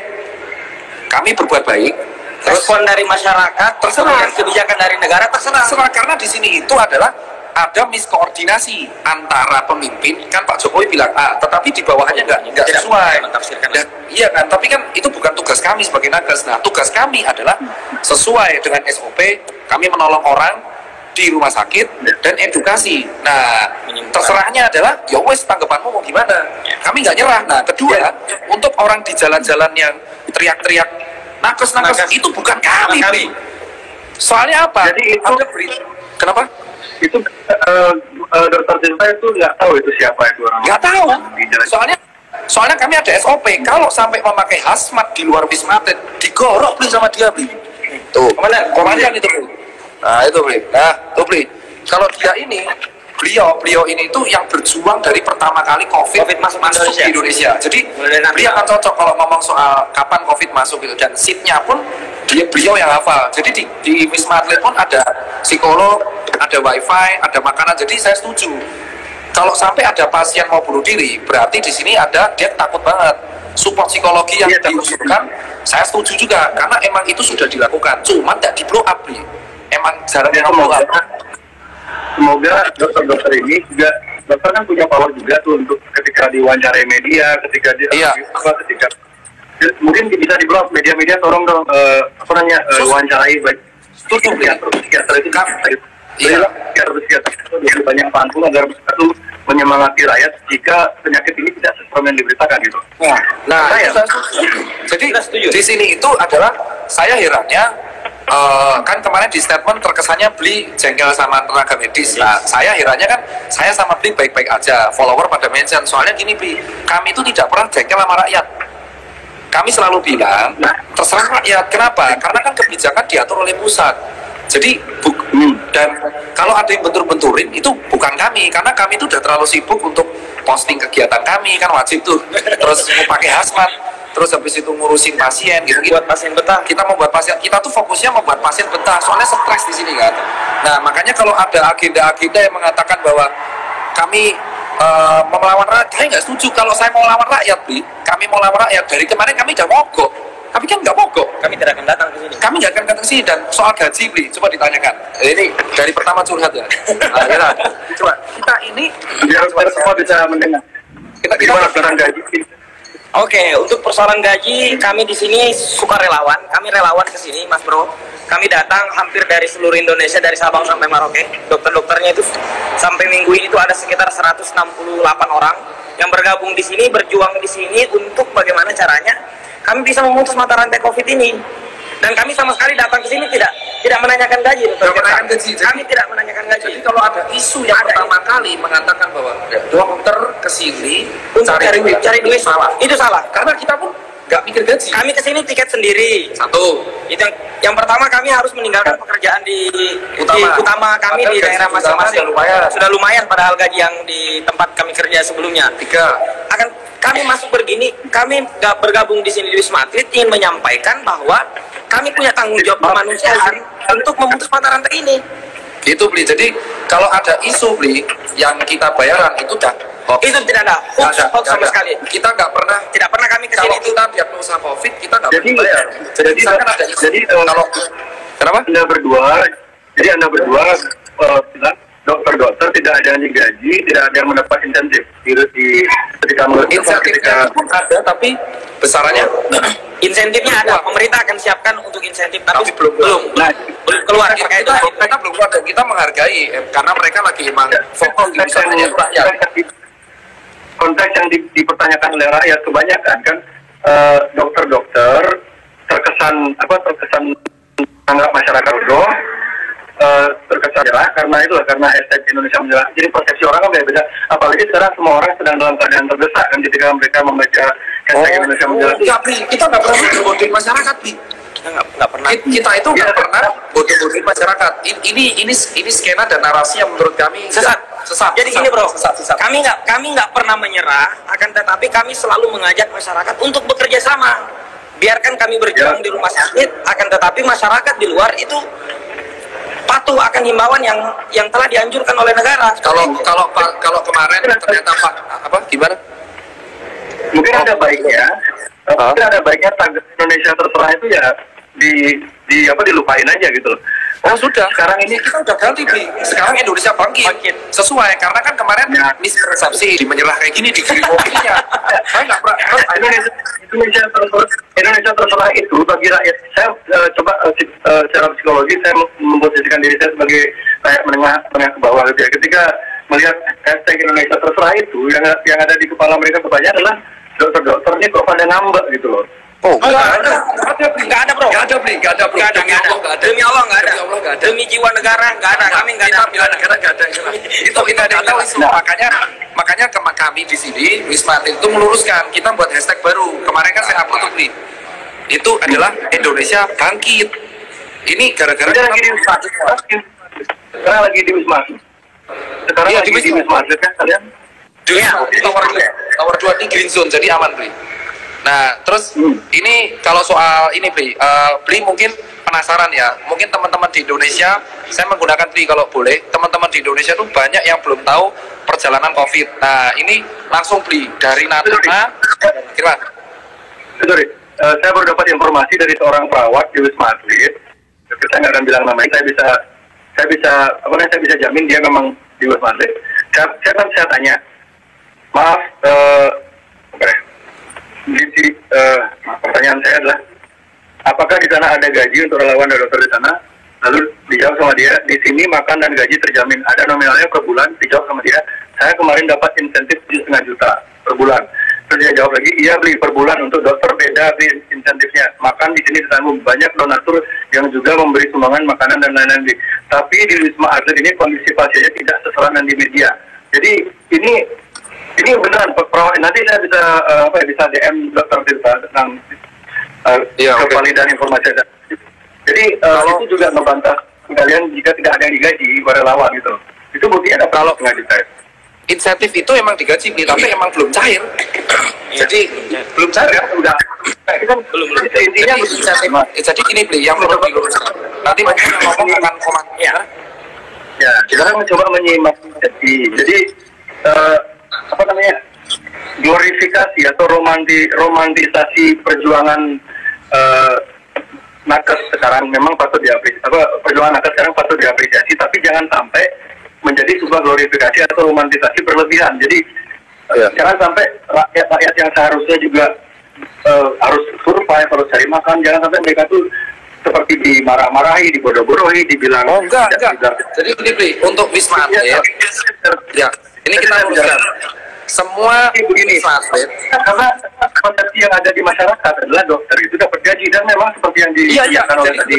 Kami berbuat baik. Respon dari masyarakat terserah, kebijakan dari negara terserah. Karena di sini itu adalah ada miskoordinasi antara pemimpin, kan Pak Jokowi bilang A, tetapi di bawahnya nggak sesuai. Iya kan, tapi kan itu bukan tugas kami sebagai nakes. Nah, tugas kami adalah sesuai dengan SOP, kami menolong orang di rumah sakit dan edukasi. Nah, terserahnya adalah ya wes tanggapanmu mau gimana. Kami nggak nyerah. Nah, kedua, untuk orang di jalan-jalan yang teriak-teriak nakes itu bukan kami. Soalnya apa? Jadi itu kenapa? Itu dokter Tirta itu nggak tahu itu siapa itu orang. Nggak tahu. Soalnya kami ada SOP. Kalau sampai memakai hazmat di luar Wisma Atlet, digorok beli sama dia beli. Tuh, komandan itu beli. Nah itu beli. Nah tuh beli. Kalau dia ini beliau ini itu yang berjuang dari pertama kali COVID masuk di Indonesia. Jadi beliau akan cocok kalau ngomong soal kapan COVID masuk gitu, dan seatnya pun beliau yang hafal. Jadi di Wisma Atlet pun ada psikolog, ada wifi, ada makanan. Jadi saya setuju. Kalau sampai ada pasien mau bunuh diri, berarti di sini ada dia takut banget. Support psikologi yang diusulkan, saya setuju juga karena emang itu sudah dilakukan. Cuma tidak di blow up nih. Emang jarang yang blow up. Semoga dokter-dokter ini juga, dokter kan punya power juga tuh untuk ketika diwawancarai media, ketika dia ketika mungkin bisa di blog media-media, tolong dong wawancarai baik psikiater itu kan psikiater banyak pantun agar itu menyemangati rakyat jika penyakit ini tidak sesuai yang diberitakan gitu. Nah, jadi di sini itu adalah saya herannya. Kan kemarin di statement terkesannya beli jengkel sama tenaga medis. Nah, saya herannya kan saya sama beli baik-baik aja, follower pada mention. Soalnya gini beli, kami itu tidak pernah jengkel sama rakyat. Kami selalu bilang terserah rakyat. Kenapa? Karena kan kebijakan diatur oleh pusat. Jadi dan kalau ada yang bentur-benturin itu bukan kami, karena kami itu udah terlalu sibuk untuk posting kegiatan kami, kan wajib tuh. Terus mau pakai hazmat, terus habis itu ngurusin pasien gitu. Buat pasien betah. Kita membuat pasien, kita tuh fokusnya membuat pasien betah. Soalnya stres di sini kan. Nah, makanya kalau ada agenda-agenda yang mengatakan bahwa kami mau melawan rakyat, saya nggak setuju. Kalau saya mau lawan rakyat, kami mau lawan rakyat. Dari kemarin kami udah mogok. Kami kan nggak mogok. Kami tidak akan datang ke sini. Kami nggak akan datang ke sini. Dan soal gaji, coba ditanyakan. Ini dari pertama curhat ya. Nah, coba kita ini biar semua bisa mendengar. Kita persoalan gaji. Oke, untuk persoalan gaji kami di sini sukarelawan. Kami relawan ke sini, Mas Bro. Kami datang hampir dari seluruh Indonesia, dari Sabang sampai Merauke. Dokter-dokternya itu sampai minggu ini itu ada sekitar 168 orang yang bergabung di sini, berjuang di sini untuk bagaimana caranya kami bisa memutus mata rantai COVID ini. Dan kami sama sekali datang ke sini tidak menanyakan gaji. Kami tidak menanyakan gaji. Jadi kalau ada isu yang pertama kali mengatakan bahwa dokter ke sini cari duit salah. Itu salah. Karena kita pun nggak mikir gaji. Kami ke sini tiket sendiri. Satu. Itu yang pertama, kami harus meninggalkan pekerjaan di utama kami di daerah masing-masing. Sudah lumayan padahal gaji yang di tempat kami kerja sebelumnya. Kami masuk begini, kami bergabung di sini di Wisma Atlet ingin menyampaikan bahwa kami punya tanggung jawab kemanusiaan untuk memutus mata rantai ini. Itu beli. Jadi kalau ada isu beli yang kita bayaran itu dah hoax. Itu tidak ada hoax sama sekali. Kita nggak pernah. Tidak pernah kami kesini. Kalau kita diagnosa COVID, kita nggak pernah bayar. Jadi misalkan ada isu. Kalau kenapa? Anda berdua bilang dokter-dokter tidak ada yang digaji, tidak ada yang mendapat insentif ketika insentifnya pun ada, tapi besarannya insentifnya ada. Pemerintah akan siapkan untuk insentif, tapi belum keluar. Mereka belum keluar dan kita menghargai karena mereka lagi emang fokus di rakyat. Konteks yang dipertanyakan oleh rakyat kebanyakan kan dokter-dokter terkesan menganggap masyarakat bodoh, terkesan jerah karena hashtag Indonesia menjelah. Jadi persepsi orang kan beda-beda. Apalagi sekarang semua orang sedang dalam keadaan terdesak kan ketika mereka membaca hashtag Indonesia menjelah. Kita nggak pernah bodoh masyarakat, Bi. Kita nggak pernah. Kita itu nggak pernah bodoh-bodohin masyarakat. Ini skena dan narasi yang menurut kami sesat. Jadi gini bro, sesat. Kami nggak pernah menyerah, akan tetapi kami selalu mengajak masyarakat untuk bekerja sama. Biarkan kami berjuang di rumah sakit, akan tetapi masyarakat di luar itu patuh akan himbauan yang telah dianjurkan oleh negara. Kalau kemarin ternyata gimana? Mungkin ada baiknya, tagar Indonesia terserah itu ya dilupain aja gitu loh. Oh sudah, sekarang ini kita udah ganti, Bi. Sekarang Indonesia bangkit. Sesuai, karena kan kemarin mispersepsi di menyerah kayak gini di kopinya. Saya nggak pernah. Indonesia terserah itu bagi rakyat. Saya coba secara psikologi saya memposisikan diri saya sebagai rakyat menengah ke bawah gitu ya. Ketika melihat hashtag Indonesia terserah itu, yang ada di kepala mereka kebanyakan adalah dokter-dokter ini kok pada ngambek gitu loh. Oh, nggak ada bro. Demi Allah nggak ada. Demi jiwa negara nggak ada. Kami nggak ada. Negara nggak ada. Itu makanya kami di sini Wisma Atlet itu meluruskan. Kita buat hashtag baru. Kemarin kan saya upload tuh, Bi. Itu adalah Indonesia bangkit. Ini gara-gara sekarang lagi di Wisma. Sekarang lagi di Wisma Atlet kan kalian? Di tower 2 di Green Zone, jadi aman, Bri. Nah, terus ini kalau soal ini, Bli mungkin penasaran ya. Mungkin teman-teman di Indonesia, saya menggunakan Bli kalau boleh. Teman-teman di Indonesia tuh banyak yang belum tahu perjalanan COVID. Nah, ini langsung Bli dari Natuna. Kira. Saya baru dapat informasi dari seorang perawat di Wisma Atlet. Saya nggak akan bilang namanya. Saya bisa jamin dia memang di Wisma Atlet. Saya tanya, maaf, pertanyaan saya adalah, apakah di sana ada gaji untuk relawan dan dokter di sana? Lalu dijawab sama dia, di sini makan dan gaji terjamin. Ada nominalnya per bulan. Dijawab sama dia, saya kemarin dapat insentif 7,5 juta per bulan. Terus dia jawab lagi, iya beli per bulan, untuk dokter beda beli insentifnya. Makan di sini ditanggung. Banyak donatur yang juga memberi sumbangan makanan dan lain-lain. Tapi di Wisma Atlet ini kondisi pasiennya tidak seserangan di media. Jadi ini beneran, nanti saya bisa DM dokter Tirta tentang kevalidan informasi. Jadi itu juga membantah kalian jika tidak ada yang digaji pada relawan gitu. Itu buktinya ada kalau nggak dicair. Insentif itu emang digaji, tapi emang belum cair. Jadi belum cair kan? Udah. Belum. Intinya insentif. Jadi ini Bli yang perlu diluruskan. Nanti banyak yang ngomong akan komat. Ya, kita kan mencoba menyimak. Jadi glorifikasi atau romantisasi perjuangan nakes sekarang memang patut diapresiasi. Perjuangan nakes sekarang patut diapresiasi, tapi jangan sampai menjadi sebuah glorifikasi atau romantisasi berlebihan. Jadi jangan sampai rakyat yang seharusnya juga harus survive, harus cari makan, jangan sampai mereka tuh seperti dimarah-marahi, dibodoh-bodohi, dibilang enggak. Jadi ini Bli, untuk Wisma Atlet ya. Ini kita uruskan semua begini, karena konsepsi yang ada di masyarakat adalah dokter itu dapat gaji dan memang seperti yang dijelaskan oleh tadi.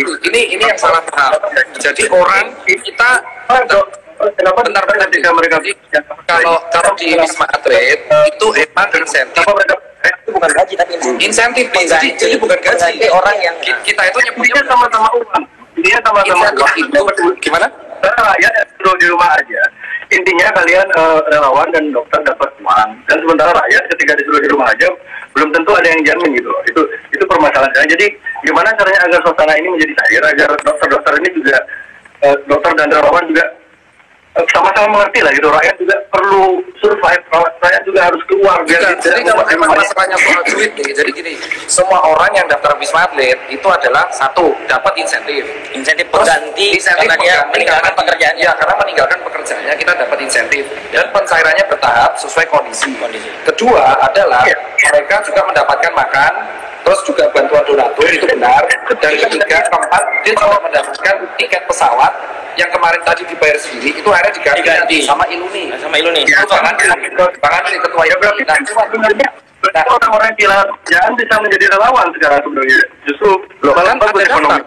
Ini yang salah paham. Jadi orang kita bentar ketika mereka kalau di Wisma Atlet itu emang insentif. Itu bukan gaji tapi insentif. Jadi bukan gaji. Orang yang kita itu nyebutnya sama-sama uang. Intinya sama-sama uang. Itu gimana? Rakyat duduk di rumah aja. Intinya kalian relawan dan dokter dapat uang, dan sementara rakyat ketika disuruh di rumah aja belum tentu ada yang jamin gitu loh. Itu permasalahan saya. Jadi gimana caranya agar suasana ini menjadi cair, agar dokter-dokter ini juga dokter dan relawan juga sama-sama mengerti lah gitu. Rakyat juga perlu survive, rakyat juga harus keluar. Jadi kalau memang masalahnya soal duit nih, jadi gini, semua orang yang daftar Wisma Atlet itu adalah satu, dapat insentif pengganti karena dia meninggalkan pekerjaannya. Ya, karena meninggalkan pekerjaannya kita dapat insentif dan pencairannya bertahap sesuai kondisi. Kedua adalah mereka juga mendapatkan makan, terus juga bantuan donatur, itu benar. Dan ketiga, keempat, dia juga mendapatkan tiket pesawat yang kemarin tadi dibayar sendiri, itu akhirnya diganti sama Iluni. Ya, bahkan dari ketua ya berarti sebenarnya orang-orang kehilangan pekerjaan bisa menjadi relawan sekarang sebenarnya. Justru bahkan bagus ekonomi.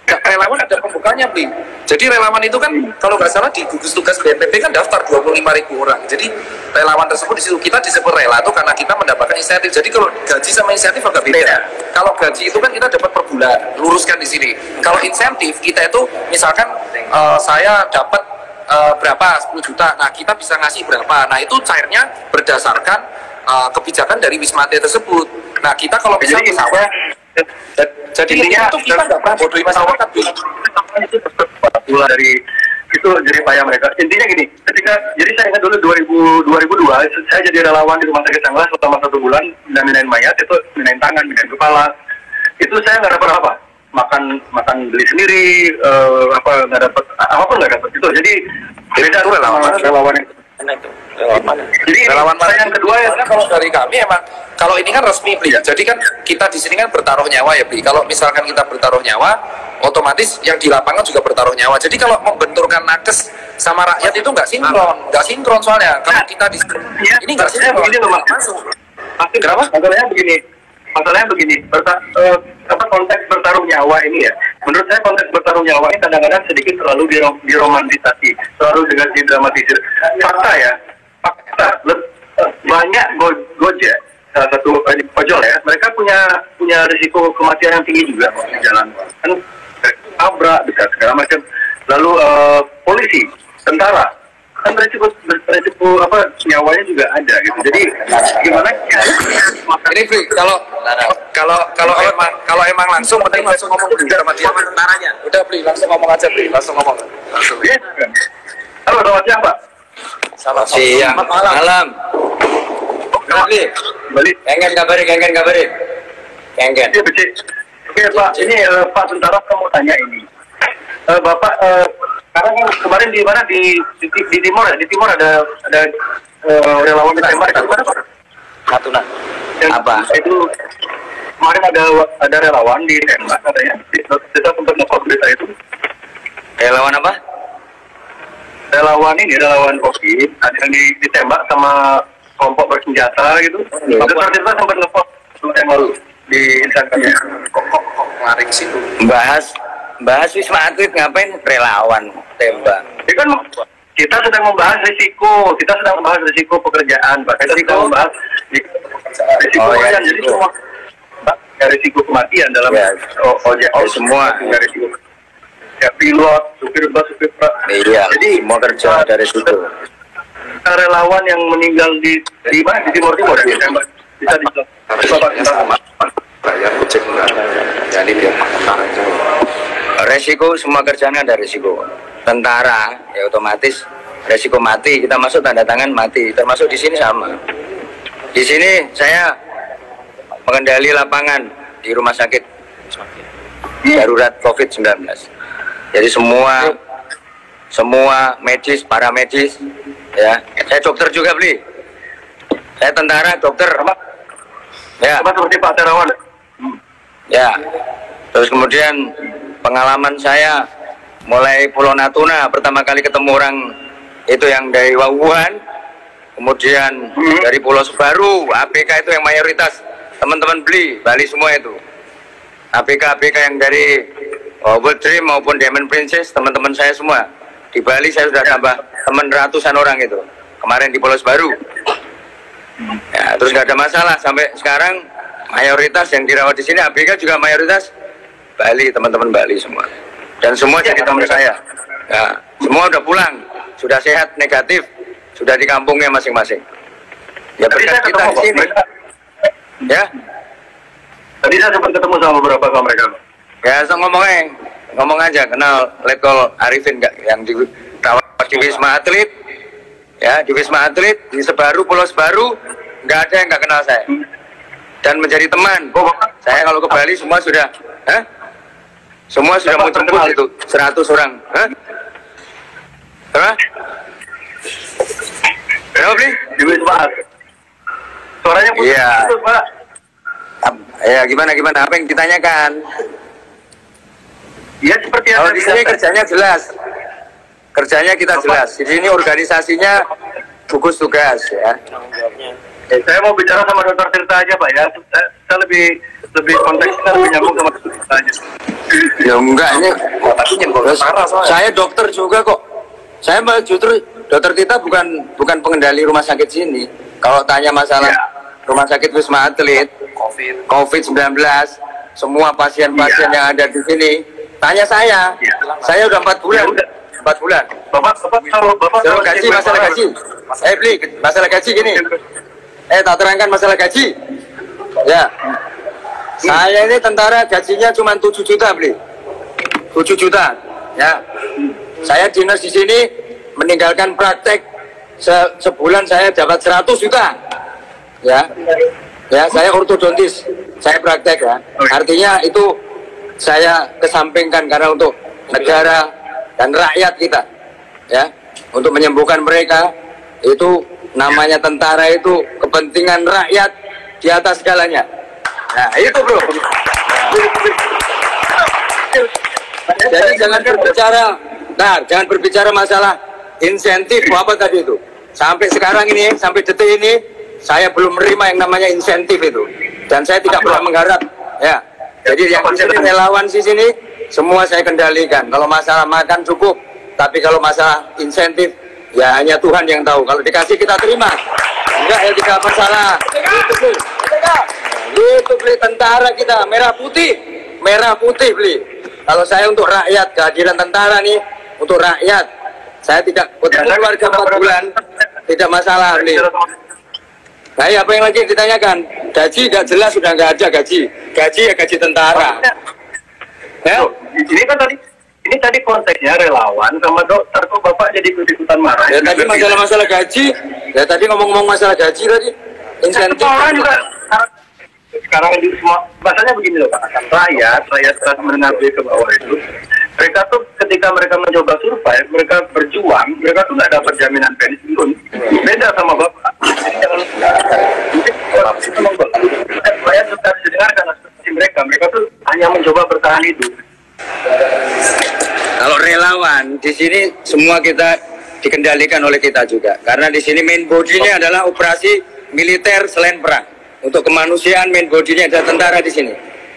relawan ada pembukanya, Bli. Jadi relawan itu kan kalau nggak salah di gugus tugas BNPB kan daftar 25.000 orang. Jadi relawan tersebut di situ kita disebut rela itu karena kita mendapatkan insentif. Jadi kalau gaji sama insentif agak beda. Kalau gaji itu kan kita dapat per bulan, luruskan di sini. Kalau insentif kita itu misalkan saya dapat berapa 10 juta. Nah, kita bisa ngasih berapa. Nah, itu cairnya berdasarkan kebijakan dari Wisma Atlet tersebut. Nah, kita kalau bisa pesawat jadi intinya itu kita nggak pernah bodohi masyarakat. Itu pula dari itu jadi payah mereka. Intinya gini, jadi saya ingat dulu 2002 saya jadi relawan di Rumah Sakit Sanglah selama 1 bulan dan minain mayat itu, minain tangan, minain kepala. Itu saya nggak dapat apa, makan beli sendiri, nggak dapat apapun nggak dapat itu. Jadi beda tuh relawan itu. Jadi relawan saya yang kedua ya, kalau dari kami emang kalau ini kan resmi, Bli. Jadi kan kita di sini kan bertaruh nyawa ya, Bli. Kalau misalkan kita bertaruh nyawa, otomatis yang di lapangan juga bertaruh nyawa. Jadi kalau membenturkan nakes sama rakyat itu nggak sinkron soalnya. Kalau kita di ini nggak sinkron. Begini loh, Mas. Kenapa? Masalahnya begini, konteks bertaruh nyawa ini ya. Menurut saya konteks bertaruh nyawa ini kadang-kadang sedikit terlalu diromantisasi, terlalu dengan didramatisir. Fakta banyak Gojek, salah satu ojol ya, mereka punya risiko kematian yang tinggi juga di jalan, kan tabrak, dekat segala macam. Lalu polisi, tentara, kan risiko nyawanya juga ada gitu. Jadi gimana ya? Ini Bli, kalau emang langsung penting langsung ngomong dulu sama dia. Tentaranya. Udah Bli, langsung ngomong aja Bli, langsung ngomong. Langsung. Yes. Halo, selamat siang Pak. Selamat Siang. Malam. Balik. Kengen kabarin. Kengen. Iya, Becik. Oke Pak, ini Pak Tentara saya mau tanya ini. Bapak sekarang kan kemarin di mana di timur ya? Di timur ada relawan ditembak di mana Pak? Natuna. Apa? Itu kemarin ada relawan ditembak katanya. Kita sempat nge-post berita itu. Relawan apa? Relawan COVID, ada yang ditembak sama kelompok bersenjata gitu. Dokter Tirta sempat nge-post yang lalu di Instagramnya. Kok ngaring situ? Bahas Wisma Atlet ngapain relawan tembak? Ini kan kita sedang membahas risiko pekerjaan, bahkan kita membahas risiko kematian. Jadi semua risiko kematian dalam ojek semua risiko. Ya pilot, supir bus, supir truk. Iya. Jadi semua kerja dari situ. Relawan yang meninggal di mana di Timur ya? Bisa dijelaskan. Bayar kucing enggak. Jadi biar tentara aja. Resiko semua kerjaan ada resiko. Tentara ya otomatis resiko mati. Kita masuk tanda tangan mati. Termasuk di sini sama. Di sini saya mengendali lapangan di rumah sakit darurat COVID-19. Jadi semua medis, para medis, ya. Saya dokter juga Bli. Saya tentara, dokter. Ya. Seperti Pak Terawan. Ya. Terus kemudian pengalaman saya mulai Pulau Natuna pertama kali ketemu orang itu yang dari Wuhan, kemudian dari Pulau Sebaru, APK itu yang mayoritas teman-teman Bali semua itu. APK yang dari World Dream maupun Diamond Princess, teman-teman saya semua. Di Bali saya sudah tambah teman ratusan orang itu. Kemarin di Pulau Sebaru. Ya, terus nggak ada masalah sampai sekarang mayoritas yang dirawat di sini ABK juga mayoritas Bali, teman-teman Bali semua. Dan semua jadi teman saya. Ya, semua udah pulang, sudah sehat negatif, sudah di kampungnya masing-masing. Ya berkat kita di sini. Ya. Tadi saya sempat ketemu sama beberapa sama mereka. Ya, so ngomong aja, kenal Letkol Arifin nggak yang dirawat di Wisma Atlet, ya di Wisma Atlet di Sebaru, Pulau Sebaru, nggak ada yang nggak kenal saya dan menjadi teman. Saya kalau ke Bali semua sudah, semua sudah mau jemput itu 100 orang. Apa? Kenapa Bli? Di Wisma Atlet. Suaranya putus, iya. Pak. Ya gimana? Apa yang ditanyakan? Ya seperti kalau di sini kerjanya jelas, kerjanya kita jelas. Di sini organisasinya gugus tugas ya. Saya mau bicara sama Dr. Tirta aja Pak ya. Saya lebih konteksnya lebih nyambung sama Dr. Tirta aja. Ya enggak ini. Tapi nyenggol parah soalnya. Saya dokter juga kok. Saya malah justru dokter kita bukan pengendali rumah sakit sini. Kalau tanya masalah rumah sakit Wisma Atlet, COVID-19, semua pasien-pasien yang ada di sini, tanya saya. Saya udah 4 bulan. 4 bulan. Bapak Soal gaji, masalah gaji. Beli, masalah gaji gini. Tak terangkan masalah gaji. Ya. Saya ini tentara gajinya cuma 7 juta, beli. 7 juta. Ya. Saya dinas di sini meninggalkan praktek sebulan saya dapat 100 juta. Ya. Ya, saya ortodontis. Saya praktek ya. Artinya itu saya kesampingkan karena untuk negara dan rakyat kita. Ya. Untuk menyembuhkan mereka, itu namanya tentara, itu kepentingan rakyat di atas segalanya. Nah, itu bro. Jadi jangan berbicara masalah insentif apa tadi itu. Sampai sekarang ini, sampai detik ini, saya belum menerima yang namanya insentif itu. Dan saya tidak pernah mengharap. Ya. Jadi yang di sini relawan di sini semua saya kendalikan. Kalau masalah makan cukup, tapi kalau masalah insentif ya hanya Tuhan yang tahu. Kalau dikasih kita terima. Enggak ya tidak masalah. Itu beli tentara kita merah putih beli. Kalau saya untuk rakyat, kehadiran tentara nih untuk rakyat. Saya tidak ketemu keluarga 4 bulan, tidak masalah beli. Nah, apa yang lagi ditanyakan? Gaji tidak jelas, sudah nggak ada gaji. Gaji ya gaji tentara. Ya? Ini tadi konteksnya relawan sama dokter, kok Bapak jadi ikut-ikutan marah? Ya tadi masalah gaji. Ya tadi ngomong-ngomong masalah gaji tadi. Insentif juga. Sekarang di semua bahasanya begini loh Pak. Rakyat kelas menengah ke bawah itu, mereka tuh ketika mereka mencoba survive, mereka berjuang, mereka tuh nggak dapat jaminan pensiun. Beda sama Bapak. Jadi jangan rakyat tetap didengarkan aspirasi mereka tuh hanya mencoba bertahan hidup. Kalau relawan di sini semua kita dikendalikan oleh kita juga, karena di sini main body-nya adalah operasi militer selain perang. Untuk kemanusiaan main body-nya ada tentara di sini.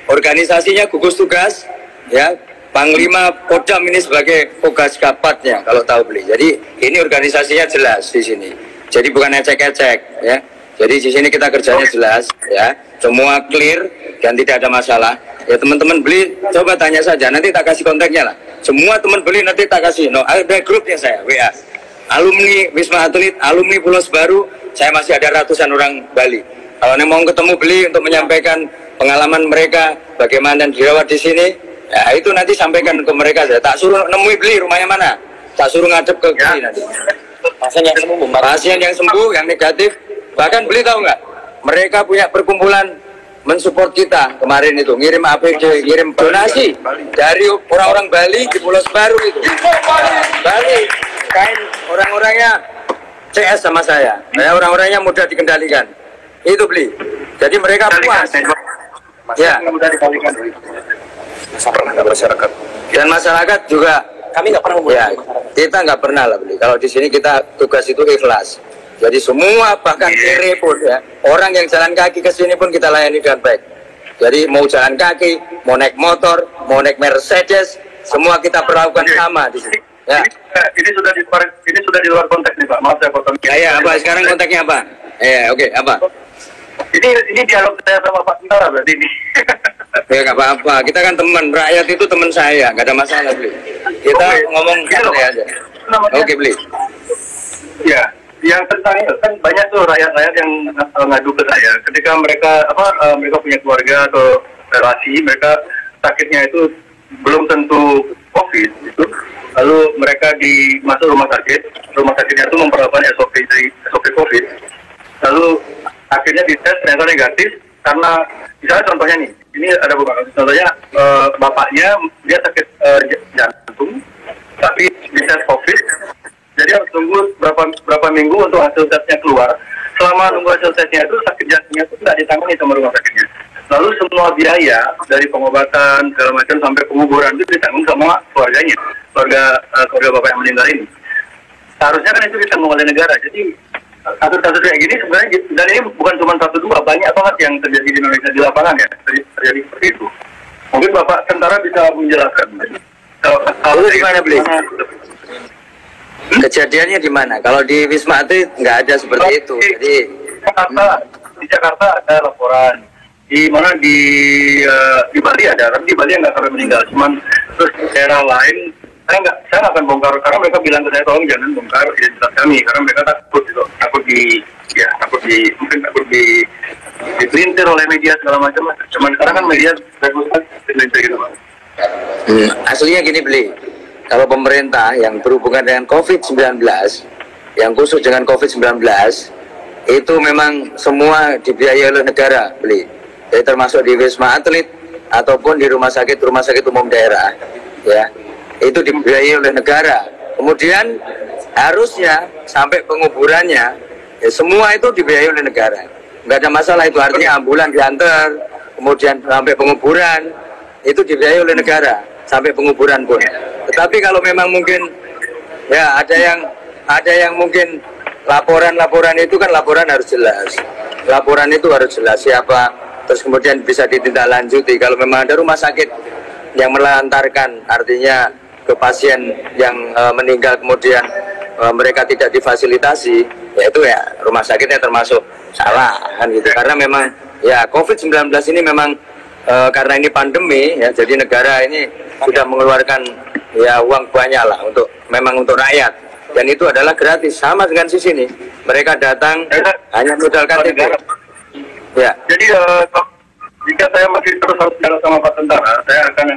Organisasinya gugus tugas, ya Panglima Kodam ini sebagai Kogas Kapatnya kalau tahu beli. Jadi ini organisasinya jelas di sini. Jadi bukan ecek-ecek, ya. Jadi di sini kita kerjanya jelas, ya. Semua clear dan tidak ada masalah. Ya teman-teman beli, coba tanya saja. Nanti tak kasih kontaknya lah. Semua teman beli nanti tak kasih. No, ada grupnya saya, WA. Alumni Wisma Atlet, alumni Pulau Sebaru, saya masih ada ratusan orang Bali. Kalau anda mau ketemu beli untuk menyampaikan pengalaman mereka, bagaimana dan dirawat di sini, ya itu nanti sampaikan ke mereka. Saya tak suruh nemui beli rumahnya mana, tak suruh ngadep ke beli nanti. Pasien yang sembuh, yang negatif, bahkan beli tahu nggak? Mereka punya perkumpulan mensupport kita kemarin itu, ngirim APD, ngirim donasi dari orang-orang Bali di Pulau Sebaru itu. Bali, kain orang-orangnya CS sama saya, orang-orangnya mudah dikendalikan. Itu beli. Jadi mereka puas. Ya. Dan masyarakat juga kami nggak pernah. Ya, kita nggak pernah lah beli. Kalau di sini kita tugas itu ikhlas. Jadi semua bahkan kiri pun ya, orang yang jalan kaki ke sini pun kita layani dengan baik. Jadi mau jalan kaki, mau naik motor, mau naik Mercedes, semua kita perlakukan sama di sini. Ya. Ini sudah di luar konteks nih Pak. Maaf saya potong. Ya, apa sekarang kontaknya apa? Oke, apa? Ini dialog saya sama Pak Tentara berarti ini. Ya nggak apa-apa, kita kan teman, rakyat itu teman saya, nggak ada masalah beli. Kita ngomong santai aja. Oke beli. Ya, yang tentang itu kan banyak tuh rakyat-rakyat yang ngadu ke saya. Ketika mereka mereka punya keluarga atau relasi, mereka sakitnya itu belum tentu COVID itu. Lalu mereka masuk rumah sakitnya itu memperlakukan SOP COVID. Lalu akhirnya dites ternyata negatif karena misalnya contohnya nih, ini ada beberapa contohnya bapaknya dia sakit jantung tapi dites COVID, jadi harus tunggu berapa minggu untuk hasil tesnya keluar. Selama nunggu hasil tesnya itu sakit jantungnya itu tidak ditangani sama rumah sakitnya. Lalu semua biaya dari pengobatan segala macam sampai penguburan itu ditanggung sama keluarganya, keluarga bapak yang meninggal ini. Seharusnya kan itu ditanggung oleh negara. Jadi kasus-kasus kayak gini sebenarnya, dan ini bukan cuma 1-2, banyak banget yang terjadi di Indonesia di lapangan ya, terjadi seperti itu. Mungkin Bapak tentara bisa menjelaskan. Itu di mana, Bli? Kejadiannya di mana? Kalau di Wisma Atlet nggak ada seperti itu. Jadi di Jakarta ada laporan. Di mana di Bali ada, tapi di Bali nggak sampai meninggal. Cuman terus daerah lain saya nggak akan bongkar karena mereka bilang ke saya tolong jangan bongkar identitas kami karena mereka takut gitu, takut dipelintir oleh media segala macam. Cuman sekarang kan media regulasi dipelintir gitu, Pak. Aslinya gini, Bli. Kalau pemerintah yang berhubungan dengan COVID-19, yang khusus dengan COVID-19, itu memang semua dibiayai oleh negara, Bli. Jadi termasuk di Wisma Atlet ataupun di rumah sakit umum daerah, ya, itu dibiayai oleh negara. Kemudian harusnya sampai penguburannya, ya, semua itu dibiayai oleh negara. Nggak ada masalah itu, artinya ambulan diantar, kemudian sampai penguburan itu dibiayai oleh negara sampai penguburan pun. Tetapi kalau memang mungkin, ya ada yang mungkin laporan itu kan laporan harus jelas. Laporan itu harus jelas siapa, terus kemudian bisa ditindaklanjuti. Kalau memang ada rumah sakit yang melantarkan, artinya ke pasien yang meninggal kemudian mereka tidak difasilitasi, yaitu ya rumah sakitnya termasuk salah kan gitu. Karena memang ya COVID-19 ini memang karena ini pandemi ya, jadi negara ini sudah mengeluarkan ya uang banyak lah untuk rakyat, dan itu adalah gratis sama dengan di sini. Mereka datang hanya modalkan tiket. Ya. Jadi jika saya masih terus harus jalan sama Pak Tentara, saya akan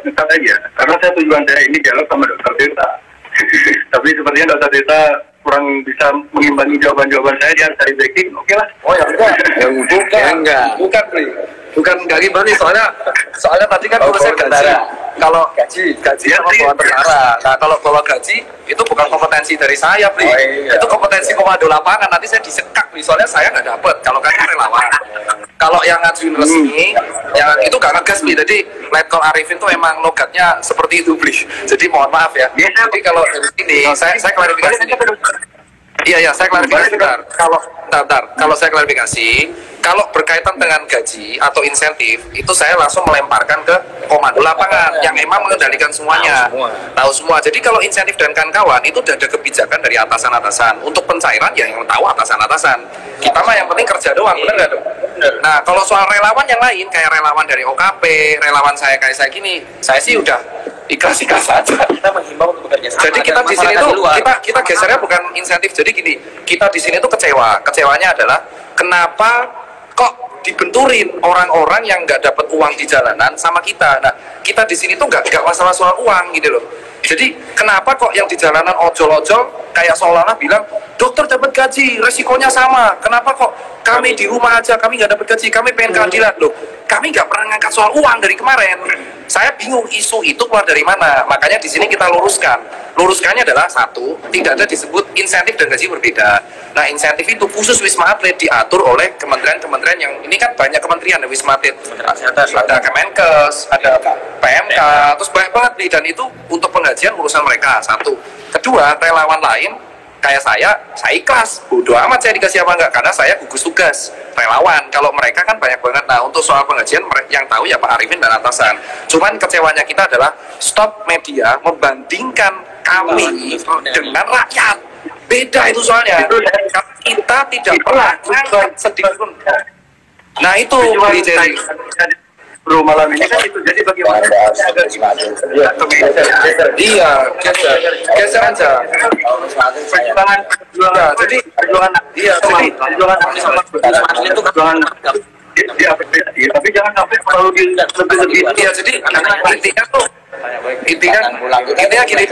nekat aja. Karena saya tujuan saya ini dialog sama Dokter Tirta. Tapi sepertinya Dokter Tirta kurang bisa mengimbangi jawaban-jawaban saya, dia cari backing, oke lah. Oh ya enggak. Bukan gimana, soalnya tadi kan urusan gaji. Kalau gaji sama bawa tentara. Nah, kalau bawa gaji itu bukan kompetensi dari saya, Bli. Itu kompetensi komando lapangan. Nanti saya disekak, Bli. Soalnya saya nggak dapat. Kalau kan relawan. Kalau yang ngajuin resmi, yang itu nggak ngegas, Bli. Jadi Letkol Arifin tuh emang logatnya seperti itu, Bli. Jadi mohon maaf ya. Jadi kalau dari sini, saya klarifikasi. Iya, saya klarifikasi bentar. Kalau saya klarifikasi, kalau berkaitan dengan gaji atau insentif, itu saya langsung melemparkan ke komando lapangan yang emang mengendalikan semuanya. Tahu semua. Jadi kalau insentif dan kawan-kawan itu udah ada kebijakan dari atasan-atasan. Untuk pencairan ya yang tahu atasan-atasan. Kita mah yang penting kerja doang, bener nggak dong? Nah, kalau soal relawan yang lain, kayak relawan dari OKP, relawan saya kayak saya gini, saya sih udah ikhlas-ikhlas saja. Kita menghimbau untuk bekerja sama. Jadi kita di sini tuh kita gesernya bukan insentif. Jadi gini, kita di sini tuh kecewa. Kecewanya adalah kenapa kok dibenturin orang-orang yang nggak dapat uang di jalanan sama kita. Nah, kita di sini tuh nggak masalah soal uang gitu loh. Jadi kenapa kok yang di jalanan ojol-ojol kayak seolah-olah bilang dokter dapat gaji, resikonya sama. Kenapa kok kami di rumah aja, kami nggak dapat gaji, kami pengen keadilan loh. Kami nggak pernah ngangkat soal uang dari kemarin. Saya bingung isu itu keluar dari mana. Makanya di sini kita luruskan. Luruskannya adalah satu, tidak ada disebut insentif dan gaji berbeda. Nah, insentif itu khusus Wisma Atlet diatur oleh kementerian-kementerian yang ini kan banyak kementerian ya Wisma Atlet. Ada Kemenkes, ada PMK, terus banyak banget nih, dan itu untuk penggajian urusan mereka. Satu. Kedua, relawan lain kayak saya ikhlas, bodoh amat saya dikasih apa enggak, karena saya gugus tugas relawan. Kalau mereka kan banyak banget. Nah, untuk soal penggajian yang tahu ya Pak Arifin dan atasan. Cuman kecewanya kita adalah stop media membandingkan kami dengan rakyat. Beda itu soalnya. Kita tidak pernah ngangkat sedikit pun. Nah, itu jadi bro malam ini kan itu. Jadi bagaimana agar geser aja. Tapi jangan sampai terlalu lebih. Iya, jadi intinya gini,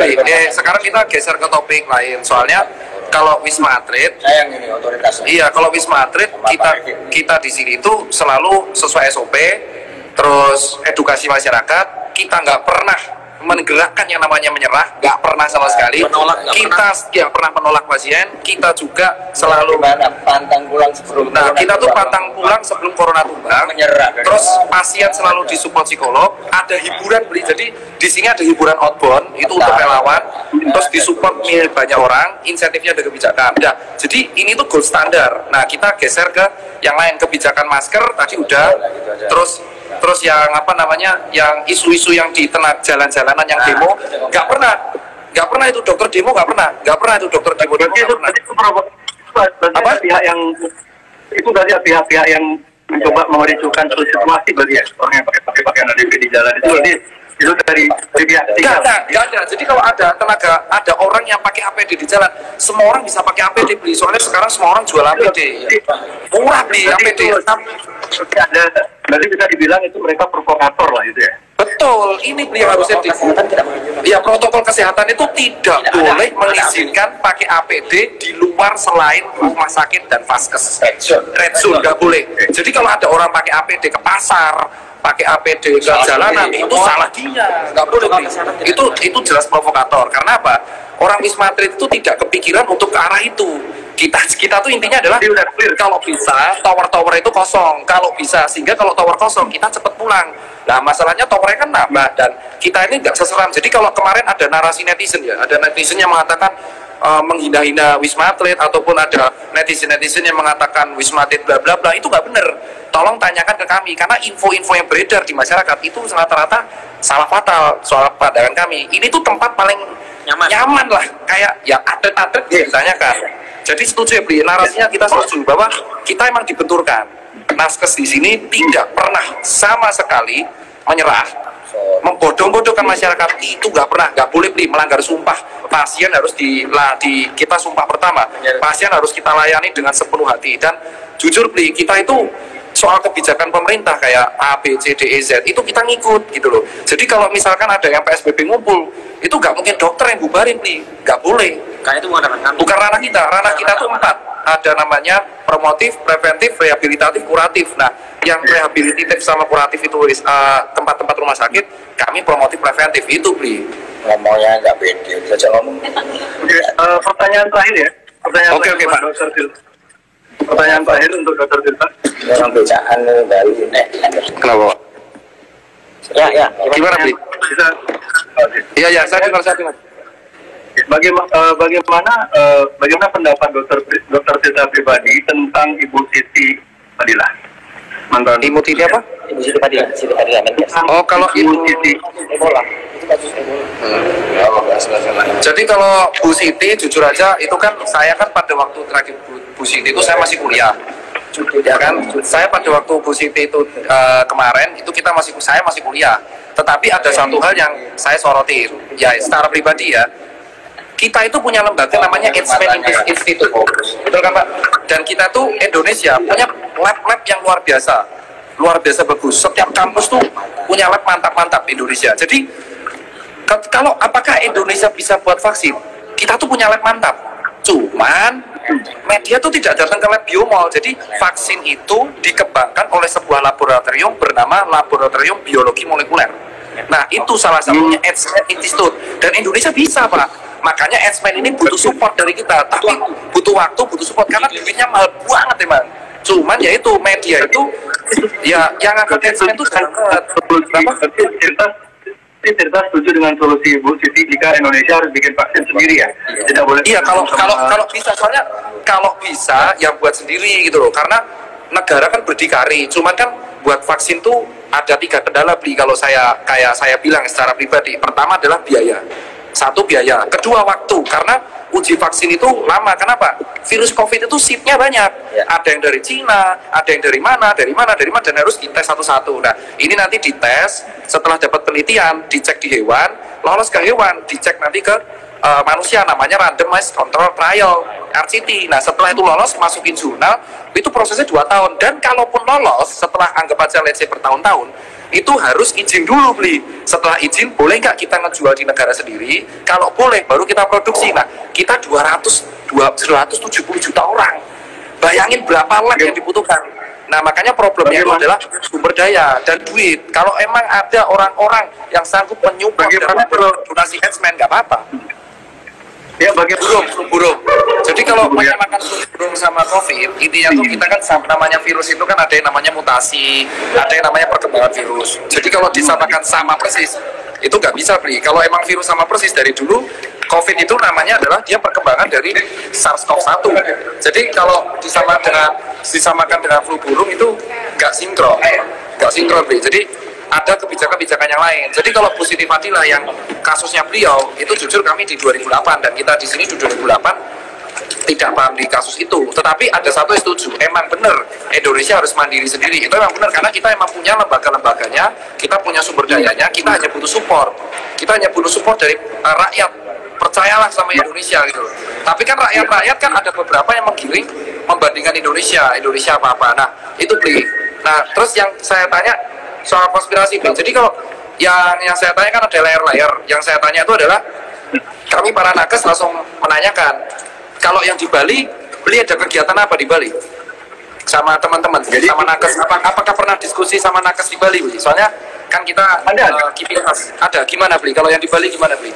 sekarang kita geser ke topik lain. Soalnya kalau Wisma Atlet, iya, kalau Wisma Atlet kita di sini itu selalu sesuai SOP. Terus edukasi masyarakat, kita nggak pernah menggerakkan yang namanya menyerah, nggak pernah sama sekali. Kita nggak pernah menolak pasien, kita juga selalu pantang pulang sebelum. Nah, kita tuh pantang pulang sebelum corona tumbang. Terus pasien selalu disupport psikolog, ada hiburan beli. Jadi di sini ada hiburan outbound, itu untuk relawan. Terus disupport banyak orang, insentifnya ada kebijakan. Nah, jadi ini tuh gold standar. Nah, kita geser ke yang lain, kebijakan masker tadi udah. Terus terus yang apa namanya, yang isu-isu yang di tengah jalan-jalanan yang demo, nggak pernah itu dokter demo, nggak pernah itu dokter demo, apa pihak yang itu dari pihak-pihak yang mencoba mericukan situasi berarti ya, orang yang pakai pakaian ADP di jalan itu berarti itu dari pihak nggak ada. Jadi kalau ada orang yang pakai APD di jalan, semua orang bisa pakai APD beli. Soalnya sekarang semua orang jual APD, murah beli APD. Berarti bisa dibilang itu mereka provokator lah gitu ya. Betul, ini beli harusnya ya, protokol kesehatan itu tidak boleh mengizinkan pakai APD di luar selain rumah sakit dan vaskes. Red zone nggak boleh. Jadi kalau ada orang pakai APD ke pasar, pakai APD ke jalanan, itu salah dia, nggak boleh beli. Itu jelas provokator. Karena apa? Orang Wisma Atlet itu tidak kepikiran untuk ke arah itu. Kita tuh intinya adalah kalau bisa tower itu kosong, kalau bisa, sehingga kalau tower kosong kita cepet pulang. Nah masalahnya towernya kan nambah dan kita ini nggak seseram. Jadi kalau kemarin ada narasi netizen ya, ada netizen yang mengatakan menghina-hina Wisma Atlet, ataupun ada netizen yang mengatakan Wisma Atlet bla bla bla, itu nggak bener. Tolong tanyakan ke kami, karena info-info yang beredar di masyarakat itu rata-rata salah fatal soal pandangan kami. Ini tuh tempat paling nyaman lah, kayak ya atlet-atlet ditanyakan. Jadi setuju ya beli, narasinya kita setuju bahwa kita emang dibenturkan. Naskes di sini tidak pernah sama sekali menyerah, membodoh-bodohkan masyarakat, itu nggak pernah, nggak boleh beli, melanggar sumpah. Pasien harus kita sumpah pertama, pasien harus kita layani dengan sepenuh hati. Dan jujur beli, kita itu soal kebijakan pemerintah kayak A, B, C, D, E, Z itu kita ngikut gitu loh. Jadi kalau misalkan ada yang PSBB ngumpul, itu nggak mungkin dokter yang bubarin nih, nggak boleh. Karena itu bukan ranah kita. Ranah kita tuh 4. Ada namanya promotif, preventif, rehabilitatif, kuratif. Nah, yang rehabilitatif sama kuratif itu tempat-tempat rumah sakit, kami promotif preventif itu beli. Ngomongnya nggak pede, bisa ngomong. Oke, pertanyaan terakhir ya. Oke, Pak. Pertanyaan terakhir untuk Dr. Tirta. Orang bacaan baru. Kenapa, Pak? Ya. Gimana, Bli? Bisa. Iya, saya dengar. Bagaimana pendapat Dr. Tirta pribadi tentang Ibu Siti Fadilah? Mantan Ibu Siti apa? Ibu Siti Fadilah. Oh, kalau Ibu Siti Ebola. Itu kasus Ebola. Jadi kalau Bu Siti, jujur aja, itu kan saya kan pada waktu terakhir Bu Siti itu saya masih kuliah. Ya kan, saya pada waktu Bu Siti itu kemarin itu saya masih kuliah. Tetapi ada satu hal yang saya sorotin, ya secara pribadi ya. Kita itu punya lembaga namanya Eijkman Institute, betul kan Pak? Dan kita tuh Indonesia punya lab-lab yang luar biasa bagus. Setiap kampus tuh punya lab mantap-mantap Indonesia. Jadi kalau apakah Indonesia bisa buat vaksin? Kita tuh punya lab mantap. Cuman media tuh tidak datang ke lab biomol. Jadi vaksin itu dikembangkan oleh sebuah laboratorium bernama Laboratorium Biologi Molekuler. Nah itu salah satunya Eijkman Institute. Dan Indonesia bisa Pak. Makanya Eijkman ini butuh support dari kita, tapi butuh waktu, butuh support karena duitnya mahal banget emang. Cuman ya itu media itu ya yang angkat Eijkman itu sangat. Tirta setuju dengan solusi Bu Siti jika Indonesia harus bikin vaksin sendiri ya? Tidak boleh. Iya kalau bisa, soalnya kalau bisa ya buat sendiri gitu loh, karena negara kan berdikari. Cuman kan buat vaksin tuh ada 3 kendala beli kalau saya bilang secara pribadi. Pertama adalah biaya. Satu biaya, kedua waktu, karena uji vaksin itu lama. Kenapa? Virus COVID itu seatnya banyak. Ada yang dari Cina, ada yang dari mana, dan harus dites satu-satu. Nah, ini nanti dites, setelah dapat penelitian, dicek di hewan, lolos ke hewan, dicek nanti ke manusia, namanya randomized control trial, RCT. Nah, setelah itu lolos, masukin jurnal, itu prosesnya 2 tahun. Dan kalaupun lolos, setelah anggap aja let's say bertahun-tahun, itu harus izin dulu beli. Setelah izin, boleh nggak kita ngejual di negara sendiri? Kalau boleh, baru kita produksi. Nah, kita 170 juta orang. Bayangin berapa lab yang dibutuhkan. Nah, makanya problemnya itu adalah sumber daya dan duit. Kalau emang ada orang-orang yang sanggup menyupport dan donasi Eijkman, nggak apa-apa. Ya, bagaimana burung. Jadi kalau menyamakan burung sama COVID, intinya tuh kita kan namanya virus itu kan ada yang namanya mutasi, ada yang namanya perkembangan virus. Jadi kalau disamakan sama persis, itu nggak bisa beli. Kalau emang virus sama persis dari dulu, COVID itu namanya adalah dia perkembangan dari SARS-CoV-1. Jadi kalau disamakan dengan flu burung itu nggak sinkron. nggak sinkron, Bli. Jadi ada kebijakan-kebijakan yang lain. Jadi kalau Bu Siti Fadila yang kasusnya beliau itu jujur kami di 2008 dan kita di sini di 2008 tidak paham di kasus itu, tetapi ada satu yang setuju, emang benar Indonesia harus mandiri sendiri, itu emang benar karena kita emang punya lembaga-lembaganya, kita punya sumber dayanya, kita hanya butuh support dari rakyat, percayalah sama Indonesia gitu. Tapi kan rakyat kan ada beberapa yang menggiring membandingkan Indonesia apa-apa, nah itu Bli. Nah terus yang saya tanya soal konspirasi Bli, jadi kalau yang saya tanya kan ada layar-layar, yang saya tanya itu adalah kami para nakes langsung menanyakan, kalau yang di Bali, Beli ada kegiatan apa di Bali? Sama teman-teman, sama nakes. Apakah pernah diskusi sama nakes di Bali, Beli? Soalnya kan kita ada. Ada. Gimana, Beli? Kalau yang di Bali gimana, Beli?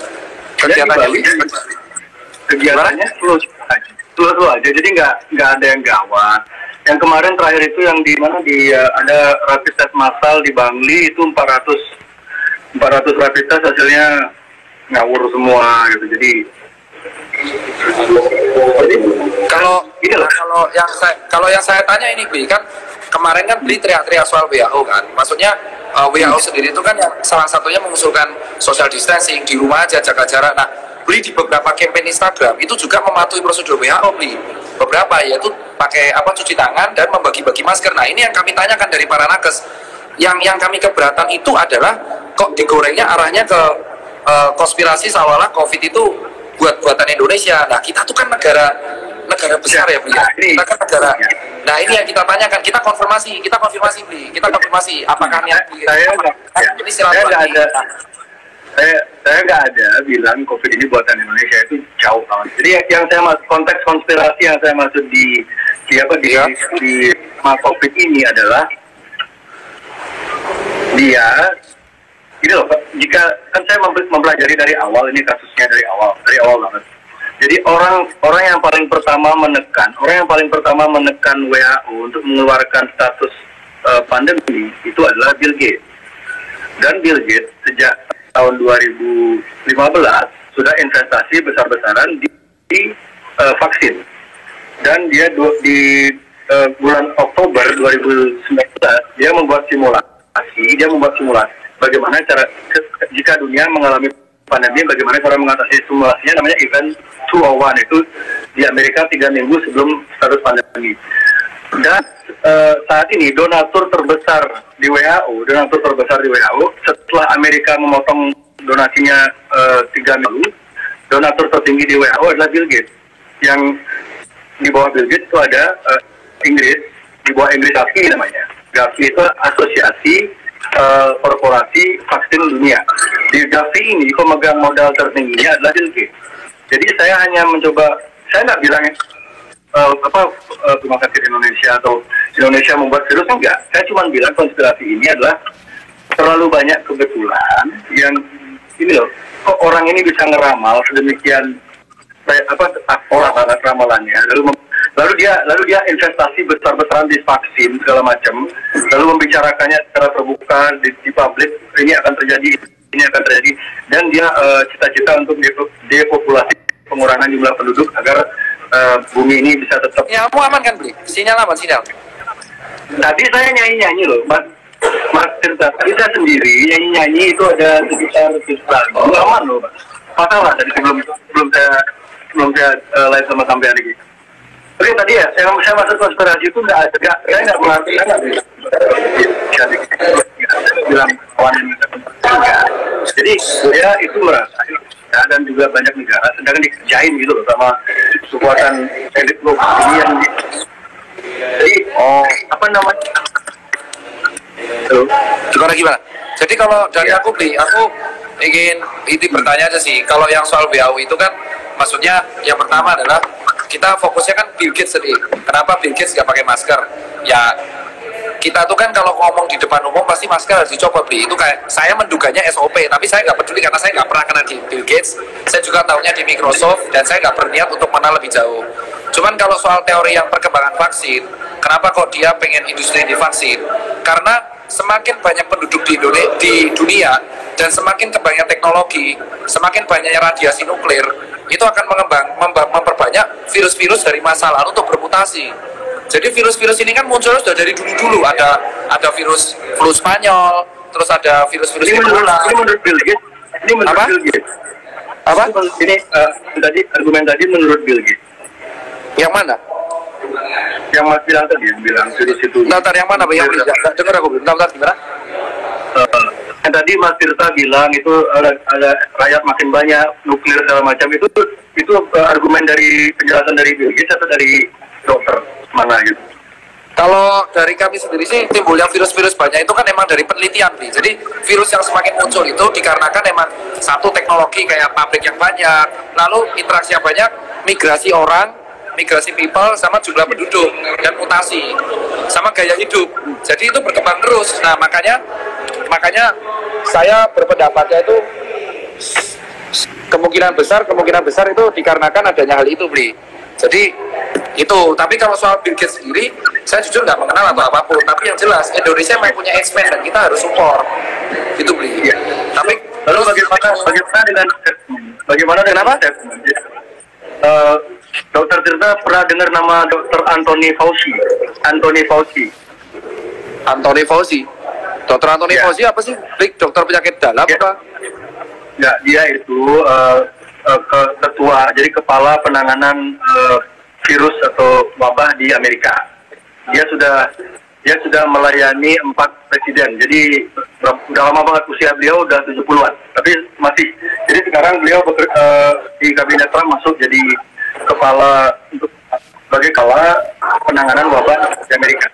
Kegiatannya slow aja. Jadi nggak ada yang gawat. Yang kemarin terakhir itu yang di mana ada rapid test massal di Bangli itu 400 rapid test hasilnya ngawur semua gitu. Jadi kalau yang saya tanya ini Bli, kan kemarin kan Bli teriak-teriak soal WHO kan, maksudnya WHO sendiri itu kan yang salah satunya mengusulkan social distancing, di rumah aja jaga jarak. Nah Bli di beberapa campaign Instagram itu juga mematuhi prosedur WHO Bli, beberapa yaitu pakai cuci tangan dan membagi-bagi masker. Nah ini yang kami tanyakan dari para nakes, yang kami keberatan itu adalah kok digorengnya arahnya ke konspirasi seolah-olah COVID itu buatan Indonesia. Nah kita tuh kan negara besar ya Bli. Kita kan negara. Nah ini yang kita tanyakan, kita konfirmasi Bli, apakah niat Bli? Saya nggak ada bilang COVID ini buatan Indonesia, itu jauh banget. Jadi yang saya maksud konteks konspirasi yang saya maksud di COVID ini adalah dia. Ini loh, jika kan saya mempelajari dari awal, ini kasusnya dari awal banget. Jadi orang yang paling pertama menekan WHO untuk mengeluarkan status pandemi itu adalah Bill Gates. Dan Bill Gates sejak tahun 2015 sudah investasi besar-besaran di vaksin. Dan dia di bulan Oktober 2019 dia membuat simulasi bagaimana cara jika dunia mengalami pandemi, bagaimana cara mengatasi. Simulasinya namanya Event 201, itu di Amerika 3 minggu sebelum status pandemi. Dan saat ini donatur terbesar di WHO setelah Amerika memotong donasinya 3 minggu, donatur tertinggi di WHO adalah Bill Gates. Yang di bawah Bill Gates itu ada Inggris, di bawah Inggris Gavi namanya. Gavi itu asosiasi korporasi vaksin dunia. Di Gavi ini pemegang modal tertingginya adalah Bill Gates. Jadi saya hanya mencoba, saya nggak bilang terima kasih Indonesia atau Indonesia membuat virus, enggak. Saya cuma bilang konspirasi ini adalah terlalu banyak kebetulan yang ini loh, kok orang ini bisa ngeramal sedemikian akurat ramalannya, lalu dia investasi besar-besaran di vaksin segala macam, lalu membicarakannya secara terbuka di publik, ini akan terjadi, dan dia cita-cita untuk depopulasi, pengurangan jumlah penduduk agar bumi ini bisa tetap. Ya, kamu aman kan, Bli? Sinyal aman, sinyal. Tadi saya nyanyi loh, Mas Tirta. Tadi saya sendiri nyanyi itu ada sekitar 17. Aman loh, Mas. Masalah tadi sebelum saya live sama sampean lagi. Oke, tadi ya, saya masuk konspirasi itu saya nggak mengerti, bilang kawan jadi saya itu merasa dan juga banyak negara sedang dikerjain gitu loh sama kekuatan elit global ini yang jadi apa namanya gimana? Jadi kalau dari aku ingin ini bertanya aja sih, kalau yang soal WHO itu kan maksudnya yang pertama adalah kita fokusnya kan Bill Gates sendiri. Kenapa Bill Gates nggak pakai masker? Ya kita tuh kan kalau ngomong di depan umum pasti masker harus dicoba, Bli. Itu kayak saya menduganya SOP, tapi saya nggak peduli karena saya nggak pernah kenal di Bill Gates. Saya juga tahunya di Microsoft dan saya nggak berniat untuk mengenal lebih jauh. Cuman kalau soal teori yang perkembangan vaksin, kenapa kok dia pengen industri di vaksin? Karena semakin banyak penduduk di dunia dan semakin kembangnya teknologi, semakin banyaknya radiasi nuklir, itu akan memperbanyak virus-virus dari masa lalu untuk bermutasi. Jadi virus-virus ini kan muncul sudah dari dulu-dulu. Ada virus flu Spanyol, terus ada virus-virus Ebola. Ini menurut Bill Gates. Ini menurut Apa? Bill Gates. Apa? Ini tadi argumen tadi menurut Bill Gates. Yang mana? Yang Mas bilang tadi, yang bilang virus itu. Bentar, yang mana? Yang nggak dengar aku. Bentar, gimana? Yang tadi Mas Tirta bilang itu ada rakyat makin banyak, nuklir segala macam itu argumen dari penjelasan dari Bill Gates atau dari dokter mana gitu? Kalau dari kami sendiri sih timbulnya virus-virus banyak itu kan emang dari penelitian nih. Jadi virus yang semakin muncul itu dikarenakan emang satu teknologi kayak pabrik yang banyak, lalu interaksi yang banyak, migrasi orang, migrasi people sama jumlah penduduk dan mutasi sama gaya hidup. Jadi itu berkembang terus. Nah makanya saya berpendapatnya itu kemungkinan besar itu dikarenakan adanya hal itu, Bli. Jadi itu, tapi kalau soal Bill Gates sendiri, saya jujur nggak mengenal atau apapun. Tapi yang jelas Indonesia memang punya X-Men dan kita harus support. Itu, Bli. Iya. Tapi Lalu bagaimana dengan apa? Dokter Tirta pernah dengar nama Dokter Anthony Fauci? Dokter Anthony Ya. Fauci apa sih? Bli, dokter penyakit dalam Ya. apa? Ya, dia itu ketua, jadi kepala penanganan virus atau wabah di Amerika. Dia sudah melayani 4 presiden. Jadi udah lama banget usia beliau, udah 70-an. Tapi masih. Jadi sekarang beliau di kabinet Trump masuk jadi sebagai kepala penanganan wabah di Amerika.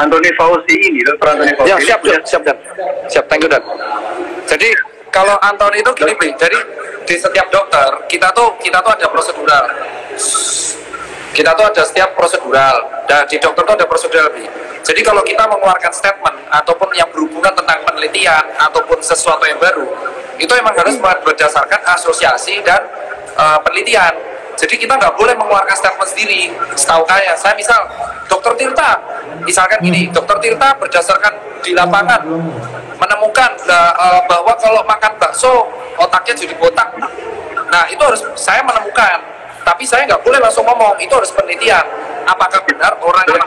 Anthony Fauci ini, Dr. Anthony Fauci. Ya, siap, thank you, Dan. Jadi kalau Anthony itu gini, Bli. Jadi di setiap dokter kita tuh ada prosedural. Setiap prosedural. Dan di dokter tuh ada prosedural, Bli. Jadi kalau kita mengeluarkan statement ataupun yang berhubungan tentang penelitian ataupun sesuatu yang baru, itu emang harus berdasarkan asosiasi dan penelitian. Jadi kita nggak boleh mengeluarkan statement sendiri. Setahu saya misal Dokter Tirta, misalkan gini, Dokter Tirta berdasarkan di lapangan menemukan bahwa kalau makan bakso otaknya jadi botak. Nah itu harus saya menemukan, tapi saya nggak boleh langsung ngomong. Itu harus penelitian. Apakah benar orang yang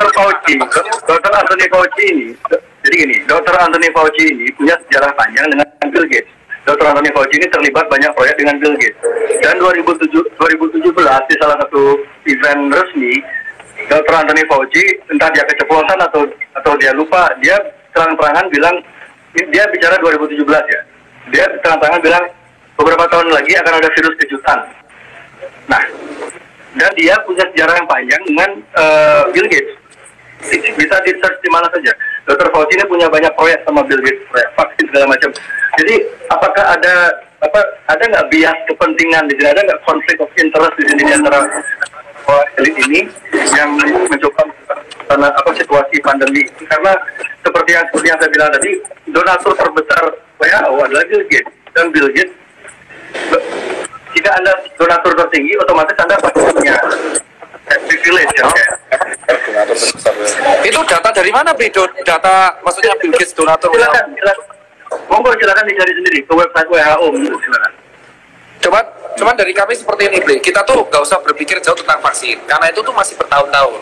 Dokter Anthony Fauci ini, jadi gini, Dokter Anthony Fauci ini punya sejarah panjang dengan Bill Gates. Dr. Anthony Fauci ini terlibat banyak proyek dengan Bill Gates. Dan 2017 di salah satu event resmi, Dr. Anthony Fauci entah dia keceplosan atau dia lupa, dia terang-terangan bilang, dia bicara 2017 ya. Dia terang-terangan bilang beberapa tahun lagi akan ada virus kejutan. Nah, dan dia punya sejarah yang panjang dengan Bill Gates. Bisa di search di mana saja. Dr. Fauci ini punya banyak proyek sama Bill Gates, proyek vaksin segala macam. Jadi apakah ada nggak bias kepentingan di sini, ada nggak konflik of interest di sini antara elit ini yang mencoba karena situasi pandemi? Karena seperti yang saya bilang tadi, donatur terbesar WHO adalah Bill Gates, dan Bill Gates jika Anda donatur tertinggi, otomatis Anda pasti punya privilege ya. Itu data dari mana, Bli? Data maksudnya Bill Gates donatur. Silakan dicari sendiri ke website WHO, silakan. Cuman dari kami seperti ini, Bli. Kita tuh nggak usah berpikir jauh tentang vaksin, karena itu tuh masih bertahun-tahun.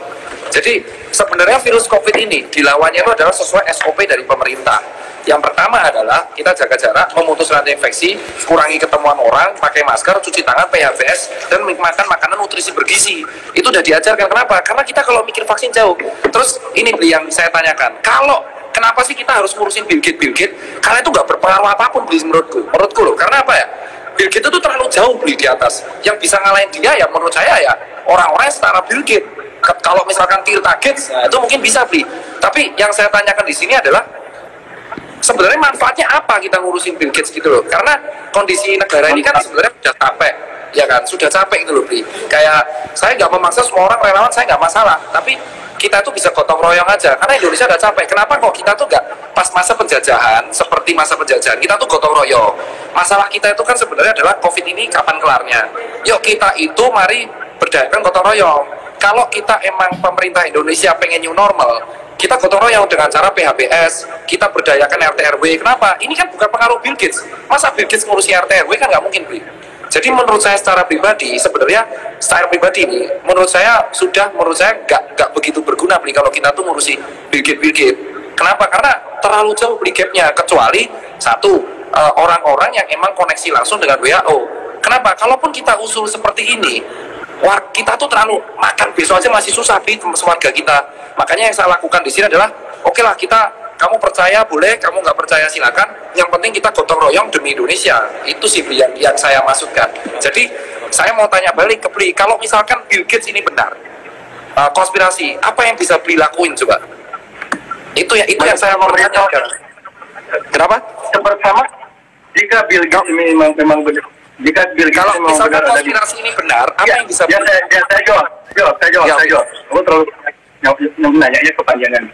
Jadi sebenarnya virus COVID ini dilawannya itu adalah sesuai SOP dari pemerintah. Yang pertama adalah kita jaga jarak, memutus rantai infeksi, kurangi ketemuan orang, pakai masker, cuci tangan, PHBS, dan makan makanan nutrisi bergizi. Itu udah diajarkan. Kenapa? Karena kita kalau mikir vaksin jauh. Terus ini, Bli, yang saya tanyakan. Kenapa sih kita harus ngurusin Bill Gates? Karena itu nggak berpengaruh apapun, Bli, menurutku loh. Karena apa ya? Bill Gates itu terlalu jauh, Bli, di atas. Yang bisa ngalahin dia ya menurut saya ya orang-orang yang setara Bill Gates. Kalau misalkan Tirta Gates, nah, itu mungkin bisa, Bli. Tapi yang saya tanyakan di sini adalah sebenarnya manfaatnya apa kita ngurusin Bill Gates gitu loh. Karena kondisi negara ini kan sebenarnya sudah capek, ya kan? Sudah capek gitu loh, Bli. Kayak saya nggak memaksa semua orang relawan, saya nggak masalah. Tapi kita tuh bisa gotong royong aja. Karena Indonesia udah capek. Kenapa kok kita tuh nggak pas masa penjajahan, seperti masa penjajahan, kita tuh gotong royong. Masalah kita itu kan sebenarnya adalah COVID ini kapan kelarnya. Yuk kita itu mari berdayakan gotong royong. Kalau kita emang pemerintah Indonesia pengen new normal, kita gotong royong dengan cara PHBS, kita berdayakan RT RW. Kenapa? Ini kan bukan pengaruh Bill Gates. Masa Bill Gates ngurusi RT RW kan nggak mungkin, Bli. Jadi menurut saya secara pribadi, sebenarnya secara pribadi ini, menurut saya nggak begitu berguna beli kalau kita tuh ngurusi Bill Gates. Kenapa? Karena terlalu jauh beli gapnya, kecuali satu, orang-orang yang emang koneksi langsung dengan WHO. Kenapa? Kalaupun kita usul seperti ini, wah, kita tuh terlalu makan besok aja masih susah di keluarga kita. Makanya yang saya lakukan di sini adalah, oke lah, kamu percaya boleh, kamu nggak percaya silakan. Yang penting kita gotong royong demi Indonesia. Itu sih yang saya maksudkan. Jadi saya mau tanya balik ke Bli, kalau misalkan Bill Gates ini benar, konspirasi, apa yang bisa Bli lakuin coba? Itu yang saya mau tanyakan. Kenapa? Pertama, jika Bill Gates ini memang benar, jika Bill Gates kalau memang misalkan benar konspirasi ini benar, apa yang bisa saya jawab. Kamu terlalu nanya kepanjangan.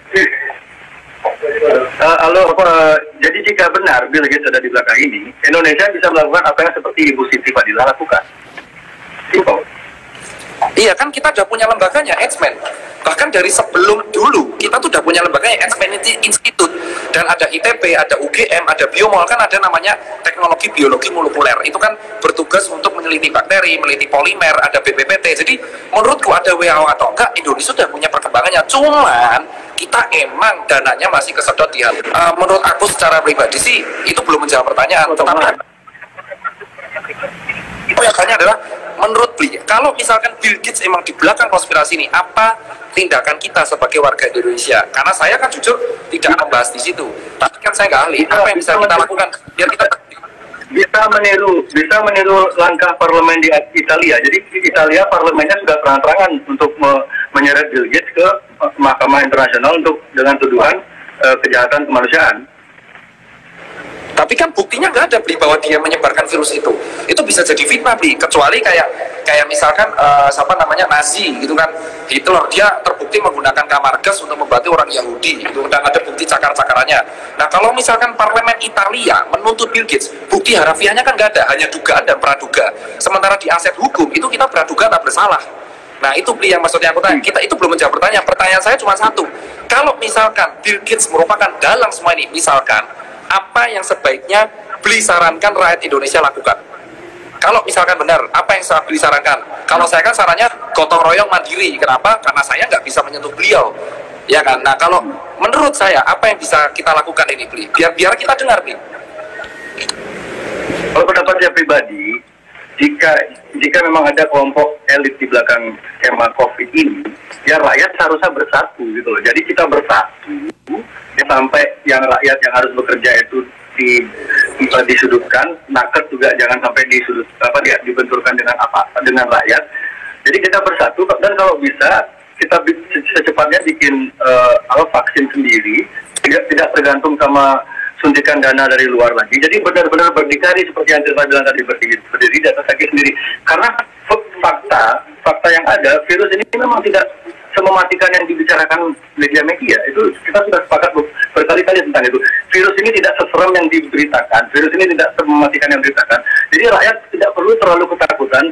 Jadi jika benar Bill Gates ada di belakang ini, Indonesia bisa melakukan apa yang seperti Ibu Siti Fadila lakukan. Simple. Iya kan, kita udah punya lembaganya, Eijkman. Bahkan dari sebelum dulu kita tuh udah punya lembaganya, Eijkman Institute, dan ada ITB, ada UGM, ada Biomol, kan ada namanya teknologi biologi molekuler. Itu kan bertugas untuk meneliti bakteri, meneliti polimer, ada BPPT. Jadi menurutku ada WHO atau enggak, Indonesia sudah punya perkembangannya. Cuman kita emang dananya masih kesedot di hati. Menurut aku secara pribadi sih itu belum menjawab pertanyaan. Tetapi yang tanya adalah, menurut Bli, kalau misalkan Bill Gates emang di belakang konspirasi ini, apa tindakan kita sebagai warga Indonesia? Karena saya kan jujur tidak membahas di situ, tapi kan saya nggak ahli. Apa yang bisa kita lakukan biar kita bisa meniru langkah parlemen di Italia. Jadi di Italia parlemennya sudah terang-terangan untuk menyeret Bill Gates ke Mahkamah Internasional dengan tuduhan kejahatan kemanusiaan. Tapi kan buktinya nggak ada, Bli, bahwa dia menyebarkan virus itu. Itu bisa jadi fitnah, Bli. Kecuali kayak misalkan siapa namanya Nazi gitu kan, Hitler, dia terbukti menggunakan kamar gas untuk membantu orang Yahudi gitu, dan ada bukti cakar-cakarannya. Nah kalau misalkan parlemen Italia menuntut Bill Gates, bukti harafiahnya kan nggak ada, hanya dugaan dan praduga. Sementara di aset hukum itu kita praduga tak bersalah. Nah itu Bli yang maksudnya aku tanya. Kita itu belum menjawab pertanyaan. Pertanyaan saya cuma satu. Kalau misalkan Bill Gates merupakan dalang semua ini, misalkan, apa yang sebaiknya Bli sarankan rakyat Indonesia lakukan? Kalau misalkan benar, apa yang saya Bli sarankan? Kalau saya kan sarannya gotong royong mandiri. Kenapa? Karena saya nggak bisa menyentuh beliau, ya kan? Nah kalau menurut saya, apa yang bisa kita lakukan ini, Bli? Biar kita dengar, Bli. Kalau pendapat saya pribadi, jika memang ada kelompok elit di belakang skema COVID ini, ya rakyat seharusnya bersatu gitu loh. Jadi kita bersatu, ya sampai yang rakyat yang harus bekerja itu disudutkan, nakes juga jangan sampai dibenturkan dengan rakyat. Jadi kita bersatu, dan kalau bisa kita secepatnya bikin vaksin sendiri, tidak tergantung sama suntikan dana dari luar lagi. Jadi benar-benar berdikari seperti yang saya bilang tadi, berdiri di atas kaki sendiri. Karena fakta yang ada, virus ini memang tidak semematikan yang dibicarakan media-media. Itu kita sudah sepakat berkali-kali tentang itu. Virus ini tidak seserem yang diberitakan. Virus ini tidak semematikan yang diberitakan. Jadi rakyat tidak perlu terlalu ketakutan.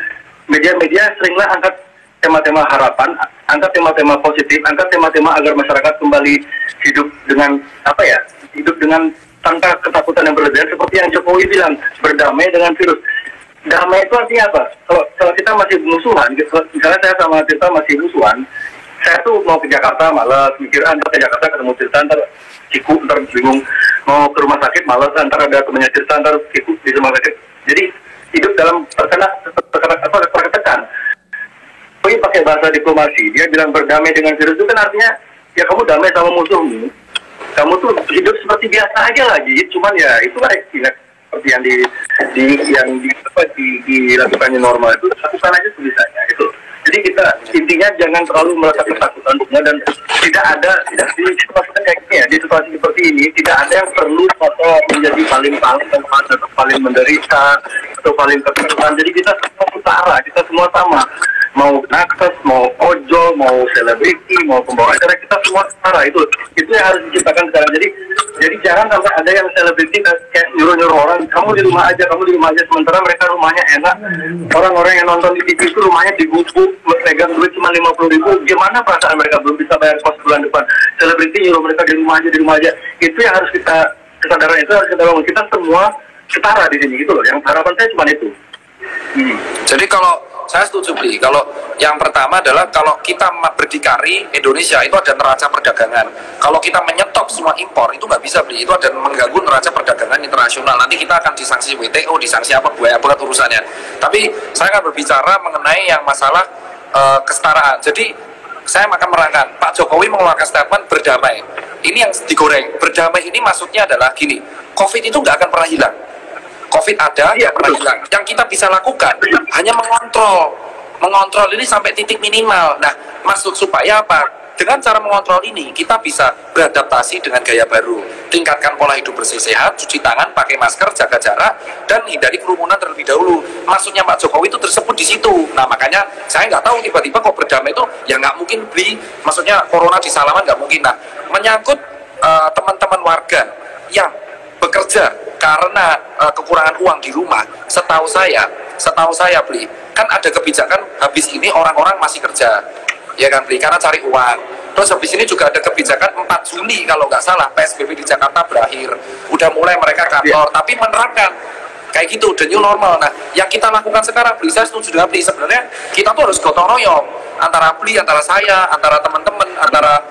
Media-media seringlah angkat tema-tema harapan, angkat tema-tema positif, angkat tema-tema agar masyarakat kembali hidup dengan hidup dengan tanpa ketakutan yang berlebihan, seperti yang Jokowi bilang, berdamai dengan virus. Damai itu artinya apa? Kalau kita masih musuhan, misalnya saya sama Tirta masih musuhan, saya tuh mau ke Jakarta malas, mikir ntar ke Jakarta ketemu Tirta, ntar Ciku, ntar bingung, mau ke rumah sakit malas, ntar ada temennya Tirta, ntar Ciku di rumah sakit. Jadi hidup dalam terketekan. Ini pakai bahasa diplomasi, dia bilang berdamai dengan virus itu kan artinya ya kamu damai sama musuhmu. Kamu tuh hidup seperti biasa aja lagi, cuman ya itulah seperti yang dilakukannya normal itu, lakukan aja sebisanya itu. Jadi kita intinya jangan terlalu merasa ketakutan dan tidak ada di situasi kayak gini ya, di situasi seperti ini tidak ada yang perlu menjadi paling atau paling menderita atau paling tertekan. Jadi kita semua setara, kita semua sama. Mau nakes, mau ojol, mau selebriti, mau pembawa acara, kita semua setara. Itu yang harus diciptakan sekarang. Jadi jangan sampai ada yang selebriti kayak nyuruh orang, kamu di rumah aja, sementara mereka rumahnya enak. Orang-orang yang nonton di TV itu rumahnya digubuk, megang duit cuma 50.000. Gimana perasaan mereka belum bisa bayar kos bulan depan? Selebriti nyuruh mereka di rumah aja. Itu yang harus kesadaran itu harus kita bangun. Kita semua setara di sini gitu loh. Yang harapan saya cuma itu. Jadi kalau saya setuju Bli, kalau yang pertama adalah kalau kita berdikari Indonesia itu ada neraca perdagangan. Kalau kita menyetop semua impor itu nggak bisa Bli, itu ada mengganggu neraca perdagangan internasional. Nanti kita akan disanksi WTO, disanksi apa buaya berat urusannya. Tapi saya akan berbicara mengenai yang masalah kesetaraan. Jadi saya akan merangkan Pak Jokowi mengeluarkan statement berdamai. Ini yang digoreng. Berdamai ini maksudnya adalah gini, COVID itu nggak akan pernah hilang. COVID ada, ya pernah hilang. Yang kita bisa lakukan hanya mengontrol ini sampai titik minimal. Nah, maksud supaya apa? Dengan cara mengontrol ini, kita bisa beradaptasi dengan gaya baru. Tingkatkan pola hidup bersih sehat, cuci tangan, pakai masker, jaga jarak, dan hindari kerumunan terlebih dahulu. Maksudnya Pak Jokowi itu tersebut di situ. Nah, makanya saya nggak tahu tiba-tiba kok berdamai itu, ya nggak mungkin Bli. Maksudnya corona di Salaman nggak mungkin. Nah, menyangkut teman-teman warga yang bekerja karena kekurangan uang di rumah, setahu saya Bli, kan ada kebijakan habis ini orang-orang masih kerja, ya kan Bli, karena cari uang. Terus habis ini juga ada kebijakan 4 Juni kalau nggak salah PSBB di Jakarta berakhir, udah mulai mereka kantor, tapi menerapkan kayak gitu, the new normal. Nah, yang kita lakukan sekarang Bli, saya setuju dengan Bli, sebenarnya kita tuh harus gotong royong antara Bli, antara saya, antara teman-teman, antara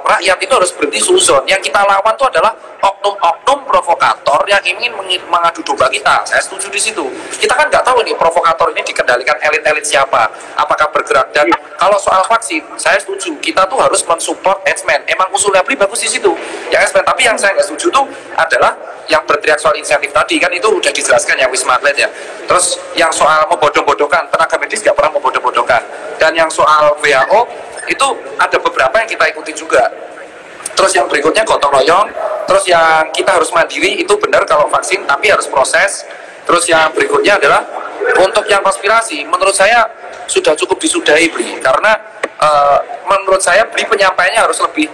rakyat itu harus berhenti suzon. Yang kita lawan itu adalah oknum-oknum provokator yang ingin mengadu domba kita. Saya setuju di situ. Kita kan nggak tahu nih provokator ini dikendalikan elit-elit siapa, apakah bergerak. Dan kalau soal vaksin, saya setuju. Kita tuh harus mensupport X-Men. Emang usulnya Bli bagus di situ, ya X-Men. Tapi yang saya nggak setuju tuh adalah yang berteriak soal insentif tadi, kan itu udah dijelaskan ya Wisma Atlet ya. Terus yang soal membodoh-bodohkan, tenaga medis nggak pernah membodoh-bodohkan. Dan yang soal WHO itu ada beberapa yang kita ikuti juga. Terus yang berikutnya gotong royong. Terus yang kita harus mandiri, itu benar kalau vaksin, tapi harus proses. Terus yang berikutnya adalah untuk yang konspirasi, menurut saya sudah cukup disudahi Bli, karena menurut saya Bli penyampaiannya harus lebih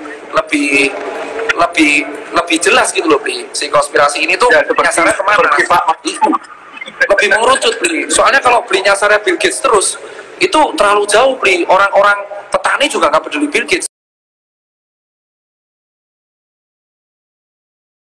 jelas gitu loh Bli. Si konspirasi ini tuh nyasarnya kemana? Lebih mengerucut Bli. Soalnya kalau Bli nyasarnya Bill Gates terus, itu terlalu jauh Bli. Orang-orang petani juga nggak peduli Bill Gates.